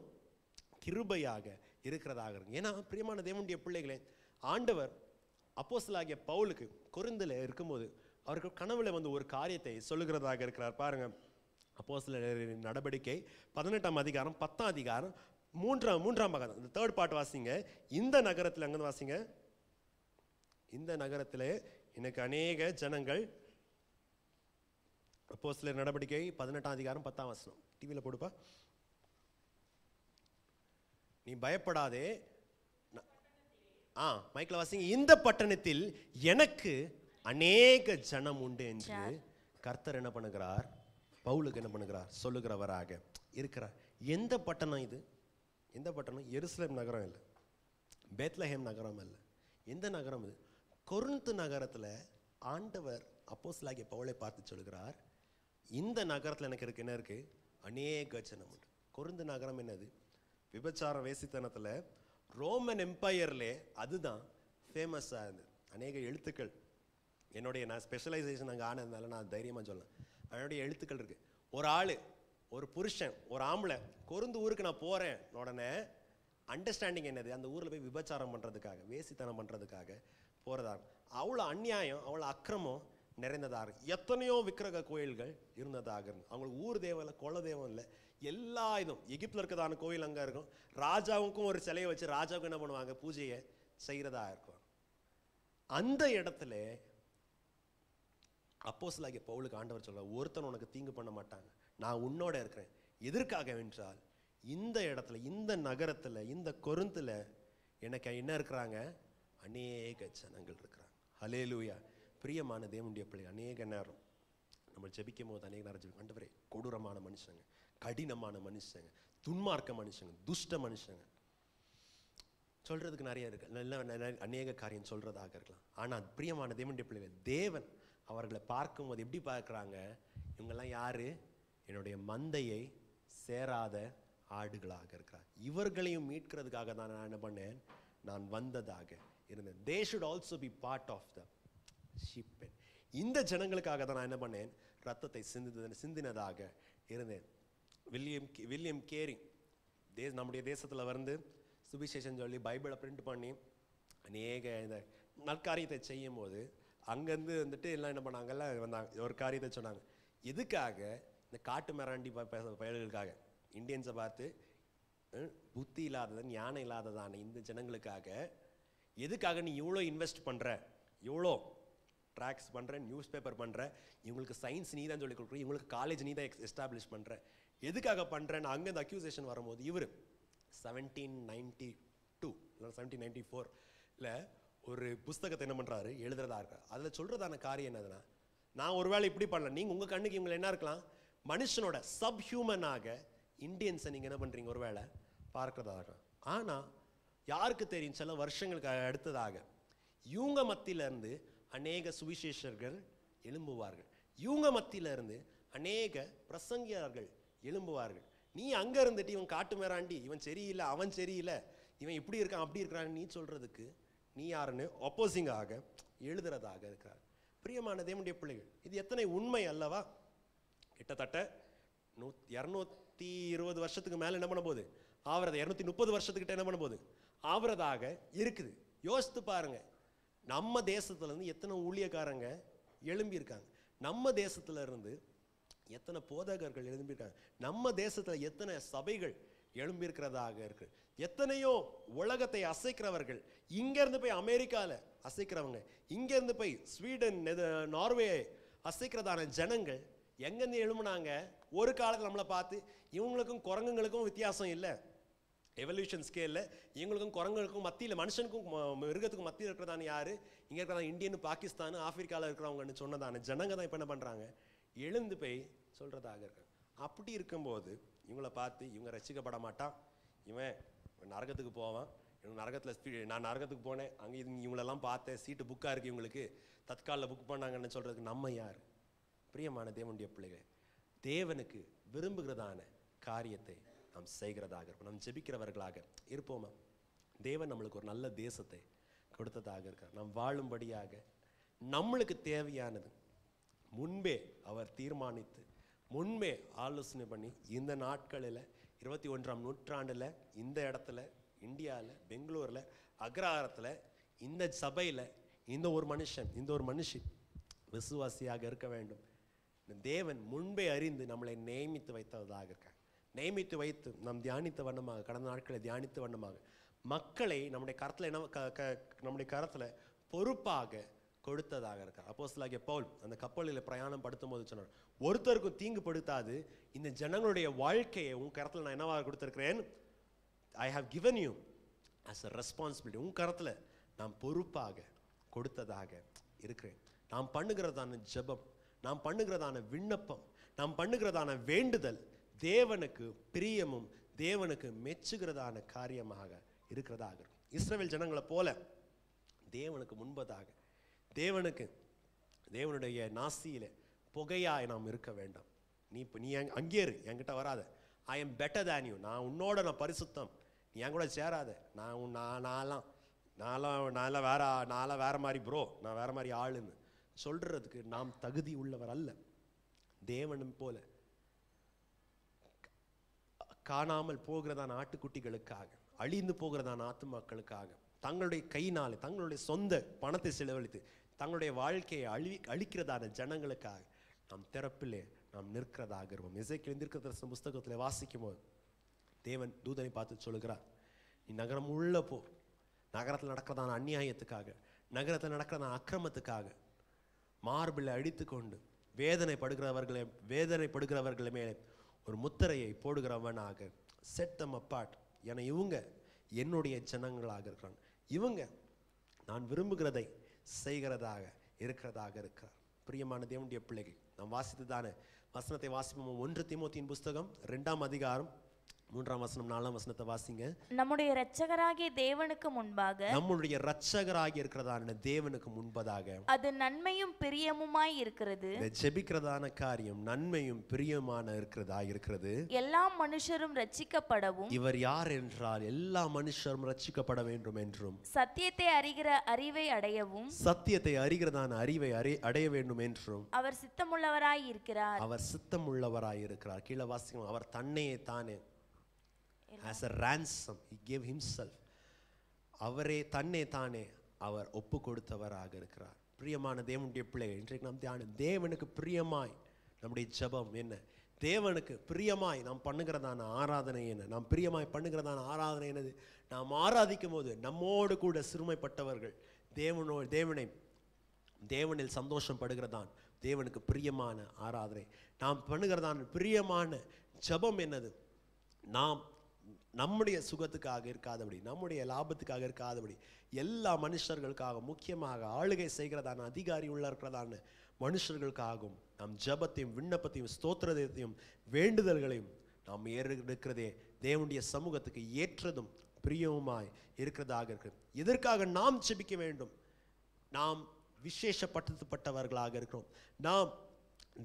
கிருபையாக இருக்கிறதாக இருக்கு. ஏன்னா பிரியமான தேவனுடைய பிள்ளைகளே, ஆண்டவர் அப்போஸ்தலனாகிய பவுலுக்கு கொரிந்தில் இருக்கும்போது அவருக்கு கனவுல வந்து ஒரு காரியத்தை சொல்லுகிறதாக இருக்கிறார். பாருங்க, அப்போஸ்தலர் நடவடிக்கை 18ஆம் அதிகாரம் 10ஆம் அதிகாரம் 3ஆம் பாகம், இந்த தேர்ட் பார்ட் வாசிங்க. இந்த நகரத்தில் அங்கே வாசிங்க. இந்த நகரத்தில் எனக்கு அநேக ஜனங்கள், அப்போஸ்தலர் நடவடிக்கை 18ஆம் அதிகாரம் 10ஆம் வசனம், டிவியில் போடுப்பா. நீ பயப்படாதே, மைக்கில் வாசிங்க. இந்த பட்டணத்தில் எனக்கு அநேக ஜனம் உண்டு என்று கர்த்தர் என்ன பண்ணுகிறார்? பவுலுக்கு என்ன பண்ணுகிறார்? சொல்லுகிறவராக இருக்கிறார். எந்த பட்டணம் இது? எந்த பட்டணம்? எருசலேம் நகரம் இல்லை, பெத்லஹேம் நகரம் இல்லை. எந்த நகரம் இது? கொரிந்து நகரத்தில் ஆண்டவர் அப்போஸ்தலனாகிய பவுலை பார்த்து சொல்கிறார், இந்த நகரத்தில் எனக்கு இருக்கு என்ன இருக்கு? அநேக ஜனம் உண்டு. கொரிந்து நகரம் என்னது? விபச்சார வேசித்தனத்தில் ரோமன் எம்பையர்லே அதுதான் ஃபேமஸாக இருந்தது. அநேக எழுத்துக்கள், நான் ஸ்பெஷலைசேஷன் அங்கே ஆனதுனால நான் தைரியமாக சொல்லலாம், என்னுடைய எழுத்துக்கள் இருக்கு. ஒரு ஆள், ஒரு புருஷன், ஒரு ஆம்பளை கொரிந்து ஊருக்கு நான் போகிறேன் உடனே அண்டர்ஸ்டாண்டிங் என்னது? அந்த ஊரில் போய் விபச்சாரம் பண்ணுறதுக்காக, வேசித்தனம் பண்ணுறதுக்காக போகிறதா. அவ்வளோ அநியாயம், அவ்வளோ அக்கிரமம் நிறைந்ததாக இருக்கு. எத்தனையோ விக்கிரக கோயில்கள் இருந்ததாக இருக்கு. அவங்களுக்கு ஊர் தேவம் இல்லை, குல தேவம் இல்லை, எல்லா இதுவும். எகிப்தில் இருக்கிறதான கோயில் அங்கே இருக்கும். ராஜாவுக்கும் ஒரு சிலையை வச்சு ராஜாவுக்கு என்ன பண்ணுவாங்க? பூஜையை செய்கிறதா இருக்கும். அந்த இடத்துல அப்போஸ்தலனாகிய பவுலுக்கு ஆண்டவர் சொல்றார், ஒருத்தன் உனக்கு தீங்கு பண்ண மாட்டாங்க, நான் உன்னோட இருக்கிறேன். எதற்காக என்றால் இந்த இடத்துல, இந்த நகரத்தில், இந்த கொரிந்துல எனக்கு என்ன இருக்கிறாங்க? அநேக ஜனங்கள் இருக்கிறாங்க. ஹல்லேலூயா. பிரியமான தேவனுடைய பிள்ளை, அநேக நேரம் நம்ம ஜெபிக்கும் போது அநேக நேரம் ஜெபிக்கும், ஆண்டவரே கொடூரமான மனுஷங்க, கடினமான மனுஷங்க, துன்மார்க்க மனுஷங்க, துஷ்ட மனுஷங்க சொல்றதுக்கு நிறைய இருக்கு, நல்ல அநேக காரியம் சொல்றதாக இருக்கலாம். ஆனால் பிரியமான தேவனுடைய பிள்ளைகள், தேவன் அவர்களை பார்க்கும்போது எப்படி பார்க்குறாங்க? இவங்கெல்லாம் யாரு? என்னுடைய மந்தையை சேராத ஆடுகளாக இருக்கிறார். இவர்களையும் மீட்கிறதுக்காக தான் நான் என்ன பண்ணேன்? நான் வந்ததாக இருந்தேன். They should also be part of the sheep pen. இந்த ஜனங்களுக்காக தான் நான் என்ன பண்ணேன்? ரத்தத்தை சிந்தினதாக இருந்தேன். வில்லியம் கேரி நம்முடைய தேசத்தில் வந்து சுவிசேஷன் சொல்லி பைபிளை பிரிண்ட் பண்ணி அநேக இந்த நற்காரியத்தை செய்யும் போது அங்கேருந்து வந்துட்டு எல்லாம் என்ன பண்ணாங்கல்ல வந்தாங்க, ஒரு காரியத்தை சொன்னாங்க. எதுக்காக? இந்த காட்டு மிராண்டி பயல்களுக்காக இந்தியன்ஸை பார்த்து புத்தி இல்லாதது ஞானம் இல்லாததான இந்த ஜனங்களுக்காக எதுக்காக நீ இவ்வளோ இன்வெஸ்ட் பண்ணுற, இவ்வளோ ட்ராக்ஸ் பண்ணுற, நியூஸ் பேப்பர் பண்ணுற, இவங்களுக்கு சயின்ஸ் நீ தான் சொல்லிக் கொடுக்குற, இவங்களுக்கு காலேஜ் நீ தான் எஸ்டாப்ளிஷ் பண்ணுற, எதுக்காக பண்ணுறேன்னு அங்கே இந்த அக்யூசேஷன் வரும்போது இவர் 1792 இல்லை 1794 ஒரு புஸ்தகத்தை என்ன பண்ணுறாரு, எழுதுறதா இருக்கார். அதில் சொல்கிறதான காரியம் என்னதுன்னா, நான் ஒரு வேளை இப்படி பண்ணல, நீங்கள் உங்கள் கண்ணுக்கு இவங்களை என்ன இருக்கலாம், மனுஷனோட சப்ஹியூமனாக இந்தியன்ஸை நீங்கள் என்ன பண்ணுறீங்க ஒரு வேளை பார்க்குறதா இருக்கலாம். ஆனால் யாருக்கு தெரியும், சில வருஷங்களுக்கு அடுத்ததாக இவங்க மத்தியிலேருந்து அநேக சுவிசேஷர்கள் எழும்புவார்கள், இவங்க மத்தியிலேருந்து அநேக பிரசங்கியார்கள் எழும்புவார்கள். நீ அங்கே இருந்துட்டு இவன் காட்டு மிராண்டி, இவன் சரியில்லை, அவன் சரியில்லை, இவன் இப்படி இருக்கான் அப்படி இருக்கிறான்னு நீ சொல்கிறதுக்கு நீ யாருன்னு அப்போசிங்காக எழுதுறதாக இருக்கிறார். பிரியமான தேவனுடைய பிள்ளைகள், இது எத்தனை உண்மை அல்லவா? கிட்டத்தட்ட 220 வருஷத்துக்கு மேலே என்ன பண்ண போகுது ஆவறதை, 230 வருஷத்துக்கிட்ட என்ன பண்ண போகுது ஆவறதாக இருக்குது. யோசித்து பாருங்க, நம்ம தேசத்துல இருந்து எத்தனை ஊழியக்காரங்க எழும்பி இருக்காங்க, நம்ம தேசத்துல இருந்து எத்தனை போதகர்கள் எழும்பியிருக்காங்க, நம்ம தேசத்துல எத்தனை சபைகள் எழும்பி இருக்கிறதாக இருக்கு. எத்தனையோ உலகத்தை அசைக்கிறவர்கள், இங்க இருந்து போய் அமெரிக்கால அசைக்கிறவங்க, இங்க இருந்து போய் ஸ்வீடன், நார்வே அசைக்கிறதான ஜனங்கள் எங்கேருந்து எழும்புனாங்க? ஒரு காலத்தில் நம்மளை பார்த்து இவங்களுக்கும் குரங்குங்களுக்கும் வித்தியாசம் இல்லை, எவல்யூஷன் ஸ்கேலில் இவங்களுக்கும் குரங்குகளுக்கும் மத்தியில், மனுஷனுக்கும் மிருகத்துக்கும் மத்தியில் இருக்கிறதான யாரு? இங்கே இருக்கிறதான இந்தியன், பாகிஸ்தான், ஆப்பிரிக்காவில் இருக்கிறவங்கன்னு சொன்னதான ஜனங்க தான் இப்போ என்ன பண்ணுறாங்க, எழுந்து போய் சொல்கிறதாக இருக்காங்க. அப்படி இருக்கும்போது இவங்கள பார்த்து இவங்க ரசிக்கப்பட மாட்டான், இவன் நரகத்துக்கு போவான், இவங்க நரகத்தில் நான் நரகத்துக்கு போனேன், அங்கே இவங்களெல்லாம் பார்த்தேன், சீட்டு புக்காக இருக்குது, இவங்களுக்கு தற்காலில் புக் பண்ணாங்கன்னு சொல்கிறதுக்கு நம்ம யார்? பிரியமான தேவனுடைய பிள்ளைகளே, தேவனுக்கு விரும்புகிறதான காரியத்தை நாம் செய்கிறதாக இருப்போம், நாம் ஜெபிக்கிறவர்களாக இருப்போமா? தேவன் நம்மளுக்கு ஒரு நல்ல தேசத்தை கொடுத்ததாக இருக்கார், நாம் வாழும்படியாக நம்மளுக்கு தேவையானது முன்பே அவர் தீர்மானித்து, முன்பே ஆலோசனை பண்ணி, இந்த நாட்களில் 21ஆம் நூற்றாண்டில் இந்த இடத்துல, இந்தியாவில், பெங்களூரில், அக்ரஹாரத்தில், இந்த சபையில் இந்த ஒரு மனுஷன், இந்த ஒரு மனுஷி விசுவாசியாக இருக்க வேண்டும். தேவன் முன்பே அறிந்து நம்மளை நியமித்து வைத்ததாக இருக்காங்க. நியமித்து வைத்து நாம் தியானித்த வண்ணமாக, கடந்த நாட்களை தியானித்த வண்ணமாக மக்களை நம்முடைய கரத்தில் நம்முடைய கரத்தில் பொறுப்பாக கொடுத்ததாக இருக்கார். அப்போஸ்தலனாகிய பவுல் அந்த கப்பலில் பிரயாணம் படுத்தும் போது சொன்னார், ஒருத்தருக்கும் தீங்கு படுத்தாது இந்த ஜனங்களுடைய வாழ்க்கையை உன் கரத்தில் நான் என்னவாக கொடுத்துருக்கிறேன், I have given you as a responsibility, உன் கரத்தில் நான் பொறுப்பாக கொடுத்ததாக இருக்கிறேன். நாம் பண்ணுகிறதான ஜெபம், நாம் பண்ணுகிறதான விண்ணப்பம், நாம் பண்ணுகிறதான வேண்டுதல் தேவனுக்கு பிரியமும் தேவனுக்கு மெச்சுகிறதான காரியமாக இருக்கிறதாக இருக்கும். இஸ்ரவேல் ஜனங்களை போல தேவனுக்கு முன்பதாக, தேவனுடைய நாசியில புகையாய் நாம் இருக்க வேண்டாம். நீ அங்கே இரு, என்கிட்ட வராத, I am better than you, நான் உன்னோட நான் பரிசுத்தம், நீ என் கூட சேராத, நான்லாம் வேற மாதிரி ப்ரோ, நான் வேற மாதிரி ஆளுன்னு சொல்றதுக்கு நாம் தகுதி உள்ளவர் அல்ல. தேவனும் போல காணாமல் போகிறதான ஆட்டுக்குட்டிகளுக்காக, அழிந்து போகிறதான ஆத்துமாக்களுக்காக தங்களுடைய கையினாலே தங்களுடைய சொந்த பணத்தை செலவழித்து தங்களுடைய வாழ்க்கையை அழிக்கிறதான ஜனங்களுக்காக நாம் திறப்பிலே நாம் நிற்கிறதாக இருப்போம். எசேக்கியேல் தீர்க்கதரிசன புஸ்தகத்தில் வாசிக்கும் போது தேவன் தூதனை பார்த்து சொல்லுகிறார், நீ நகரம் உள்ள போ, நகரத்தில் நடக்கிறதான அநியாயத்துக்காக, நகரத்தில் நடக்கிறதான அக்கிரமத்துக்காக மார்பில் அடித்து கொண்டு வேதனைப்படுகிறவர்களே மேலே ஒரு முத்திரையை போடுகிறவனாக, செட் தம் அப்பார்ட், என இவங்க என்னுடைய ஜனங்களாக இருக்கிறாங்க, இவங்க நான் விரும்புகிறதை செய்கிறதாக இருக்கிறார். பிரியமான தேவனுடைய பிள்ளைகள், நாம் வாசித்ததான வசனத்தை வாசிப்போம். 1 தீமோத்தேயுவின் புஸ்தகம் 2ஆம் அதிகாரம் 3ஆம் வசனம் 4ஆம் வசனத்தை வாசிங்க. நம்முடைய இரட்சகராகிய தேவனுக்கு முன்பாக, நம்முடைய இரட்சகராகிய இருக்கிறதான தேவனுக்கு முன்பதாக அது நன்மையும் பிரியமுமாய் இருக்கிறது. ஜெபிக்கிறதான காரியம் நன்மையும் பிரியமான இருக்கிறது. எல்லா மனுஷரும் ரட்சிக்கப்படவும், இவர் யார் என்றால் எல்லா மனுஷரும் ரட்சிக்கப்பட வேண்டும் என்றும், சத்தியத்தை அறிகிற அறிவை அடையவும், சத்தியத்தை அறிகிறதான அறிவை அடைய வேண்டும் என்றும் அவர் சித்தமுள்ளவராய் இருக்கிறார். அவர் சித்தமுள்ளவராய் இருக்கிறார். கீழே வாசிக்கும், அவர் தன்னையே தானே as a ransom he gave himself, அவரே தன்னை தானே அவர் ஒப்பு கொடுத்தவராக இருக்கிறார். பிரியமான தேவனுடைய பிள்ளைகள், இன்றைக்கு நாம் தியானம், தேவனுக்கு பிரியமாய் நம்முடைய ஜெபம் என்ன? தேவனுக்கு பிரியமாய் நாம் பண்ணுகிறதான ஆராதனை என்ன? நாம் பிரியமாய் பண்ணுகிறதான ஆராதனை என்னது? நாம் ஆராதிக்கும் போது நம்மோடு கூட சிறுமைப்பட்டவர்கள் தேவனில் சந்தோஷம் படுகிறதான் தேவனுக்கு பிரியமான ஆராதனை. நாம் பண்ணுகிறதான பிரியமான ஜெபம் என்னது? நாம் நம்முடைய சுகத்துக்காக இருக்காதபடி, நம்முடைய லாபத்துக்காக இருக்காதபடி, எல்லா மனுஷர்களுக்காக, முக்கியமாக ஆளுகை செய்கிறதான அதிகாரி உள்ள இருக்கிறதான மனுஷர்களுக்காகவும் நாம் ஜெபத்தையும் விண்ணப்பத்தையும் ஸ்தோத்திரத்தையும் வேண்டுதல்களையும் நாம் எடுக்கிறதே தேவனுடைய சமூகத்துக்கு ஏற்றதும் பிரியவுமாய் இருக்கிறதாக இருக்கிறது. இதற்காக நாம் ஜெபிக்க வேண்டும். நாம் விசேஷப்படுத்தப்பட்டவர்களாக இருக்கிறோம். நாம்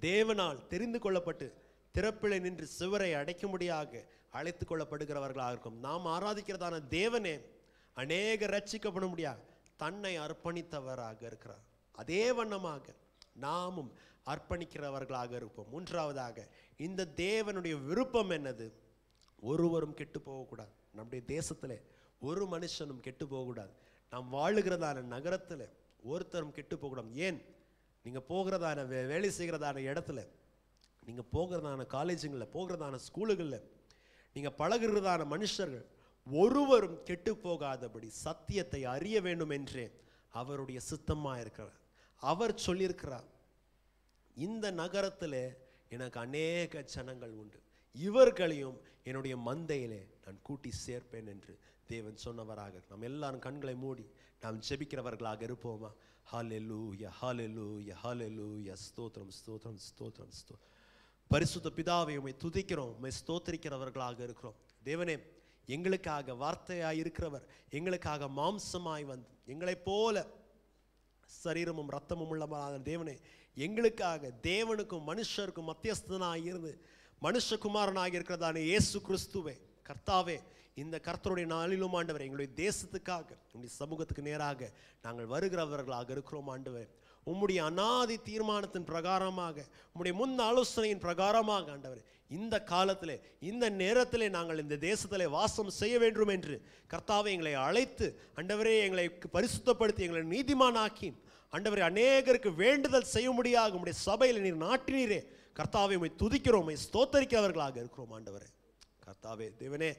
தேவனால் தெரிந்து கொள்ளப்பட்டு திறப்பிலை நின்று சிவரை அடைக்கும்படியாக அழைத்து கொள்ளப்படுகிறவர்களாக இருக்கும். நாம் ஆராதிக்கிறதான தேவனே அநேக ரட்சிக்கப்பட முடியாது தன்னை அர்ப்பணித்தவராக இருக்கிறார். அதே வண்ணமாக நாமும் அர்ப்பணிக்கிறவர்களாக இருப்போம். மூன்றாவதாக, இந்த தேவனுடைய விருப்பம் என்னது? ஒருவரும் கெட்டு போகக்கூடாது. நம்முடைய தேசத்தில் ஒரு மனுஷனும் கெட்டு போகக்கூடாது. நாம் வாழுகிறதான நகரத்தில் ஒருத்தரும் கெட்டு போகக்கூடாது. ஏன்? நீங்கள் போகிறதான வேலை செய்கிறதான இடத்துல, நீங்கள் போகிறதான காலேஜுங்களில், போகிறதான ஸ்கூலுகளில், நீங்கள் பழகிறதான மனுஷர்கள் ஒருவரும் கெட்டு போகாதபடி சத்தியத்தை அறிய வேண்டும் என்றே அவருடைய சித்தமாக இருக்கிறார். அவர் சொல்லியிருக்கிறார், இந்த நகரத்தில் எனக்கு அநேக ஜனங்கள் உண்டு, இவர்களையும் என்னுடைய மந்தையிலே நான் கூட்டி சேர்ப்பேன் என்று தேவன் சொன்னவராக. நாம் எல்லாரும் கண்களை மூடி நாம் ஜெபிக்கிறவர்களாக இருப்போமா? ஹல்லேலூயா, ஹல்லேலூயா, ஹல்லேலூயா. ஸ்தோத்திரம், ஸ்தோத்திரம், ஸ்தோத்திரம், ஸ்தோத்திரம். பரிசுத்த பிதாவை உம்மை துதிக்கிறோம், உம்மை ஸ்தோத்திரிக்கிறவர்களாக இருக்கிறோம். தேவனே, எங்களுக்காக வார்த்தையாய் இருக்கிறவர், எங்களுக்காக மாம்சமாய் வந்து எங்களைப் போல சரீரமும் ரத்தமும் உள்ளமான தேவனே, எங்களுக்காக தேவனுக்கும் மனுஷருக்கும் மத்தியஸ்தனாய் இருந்து மனுஷகுமாரனாக இருக்கிறதான இயேசு கிறிஸ்துவே, கர்த்தாவே, இந்த கர்த்தருடைய நாளிலும் ஆண்டவர் எங்களுடைய தேசத்துக்காக உங்களுடைய சமூகத்துக்கு நேராக நாங்கள் வருகிறவர்களாக இருக்கிறோம். ஆண்டவர், உம்முடைய அநாதி தீர்மானத்தின் பிரகாரமாக, உம்முடைய முன் ஆலோசனையின் பிரகாரமாக ஆண்டவர், இந்த காலத்தில் இந்த நேரத்தில் நாங்கள் இந்த தேசத்தில் வாசம் செய்ய வேண்டும் என்று கர்த்தாவே எங்களை அழைத்து ஆண்டவரே எங்களை பரிசுத்தப்படுத்தி எங்களை நீதிமானாக்கி ஆண்டவரே அநேகருக்கு வேண்டுதல் செய்ய முடியாது உம்முடைய சபையில் நீர் நாட்டினீரே. கர்த்தாவே, உம்மை துதிக்கிறோம், உம்மை ஸ்தோத்தரிக்கிறவர்களாக இருக்கிறோம். ஆண்டவரே, கர்த்தாவே, தேவனே,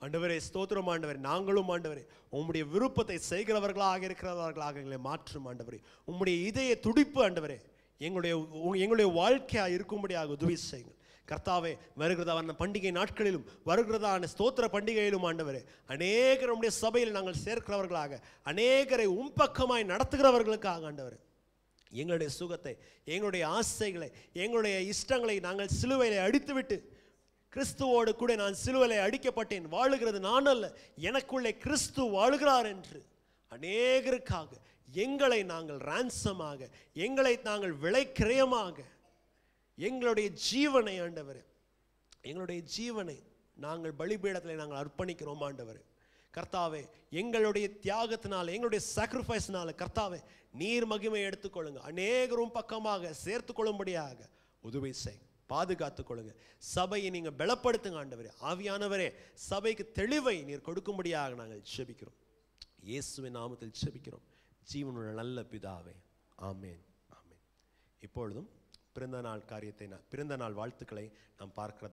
ஆண்டவரே ஸ்தோத்திரம். ஆண்டவரே, நாங்களும் ஆண்டவரே உம்முடைய விருப்பத்தை செய்கிறவர்களாக இருக்கிறவர்களாக எங்களை மாற்றும். ஆண்டவரே, உம்முடைய இதய துடிப்பு ஆண்டவரே எங்களுடைய வாழ்க்கையாக இருக்கும்படியாக உதவி செய்யுங்கள். கர்த்தாவே, வருகிறதான பண்டிகை நாட்களிலும் வருகிறதான ஸ்தோத்திர பண்டிகையிலும் ஆண்டவரே அநேகர் உம்முடைய சபையில் நாங்கள் சேர்க்கிறவர்களாக, அநேகரை உம்பக்கமாய் நடத்துகிறவர்களுக்காக ஆண்டவரே எங்களுடைய சுகத்தை, எங்களுடைய ஆசைகளை, எங்களுடைய இஷ்டங்களை நாங்கள் சிலுவையில் அடித்துவிட்டு, கிறிஸ்துவோடு கூட நான் சிலுவையில் அடிக்கப்பட்டேன், வாழுகிறது நான் அல்ல எனக்குள்ளே கிறிஸ்து வாழுகிறார் என்று அநேகருக்காக எங்களை நாங்கள் ரான்சமாக, எங்களை நாங்கள் விலைக்கிரயமாக, எங்களுடைய ஜீவனை ஆண்டவரே, எங்களுடைய ஜீவனை நாங்கள் பலிபீடத்தில் நாங்கள் அர்ப்பணிக்கிறோம். ஆண்டவரே கர்த்தாவே, எங்களுடைய தியாகத்தினால், எங்களுடைய சாக்ரிஃபைஸ்னால கர்த்தாவே நீர் மகிமை எடுத்துக்கொள்ளுங்க. அநேகரும் பக்கமாக சேர்த்து கொள்ளும்படியாக உதவி செய்யுங்க, பாதுகாத்து கொள்ளுங்க. சபையை நீங்கள் பலப்படுத்துங்க ஆண்டவரே. ஆவியானவரே, சபைக்கு தெளிவை நீர் கொடுக்கும்படியாக நாங்கள் ஜெபிக்கிறோம். இயேசுவின் நாமத்தில் ஜெபிக்கிறோம் ஜீவனுள்ள நல்ல பிதாவே, ஆமேன், ஆமேன். இப்பொழுதும் பிறந்த நாள் வாழ்த்துக்களை நாம் பார்க்கிறோம்.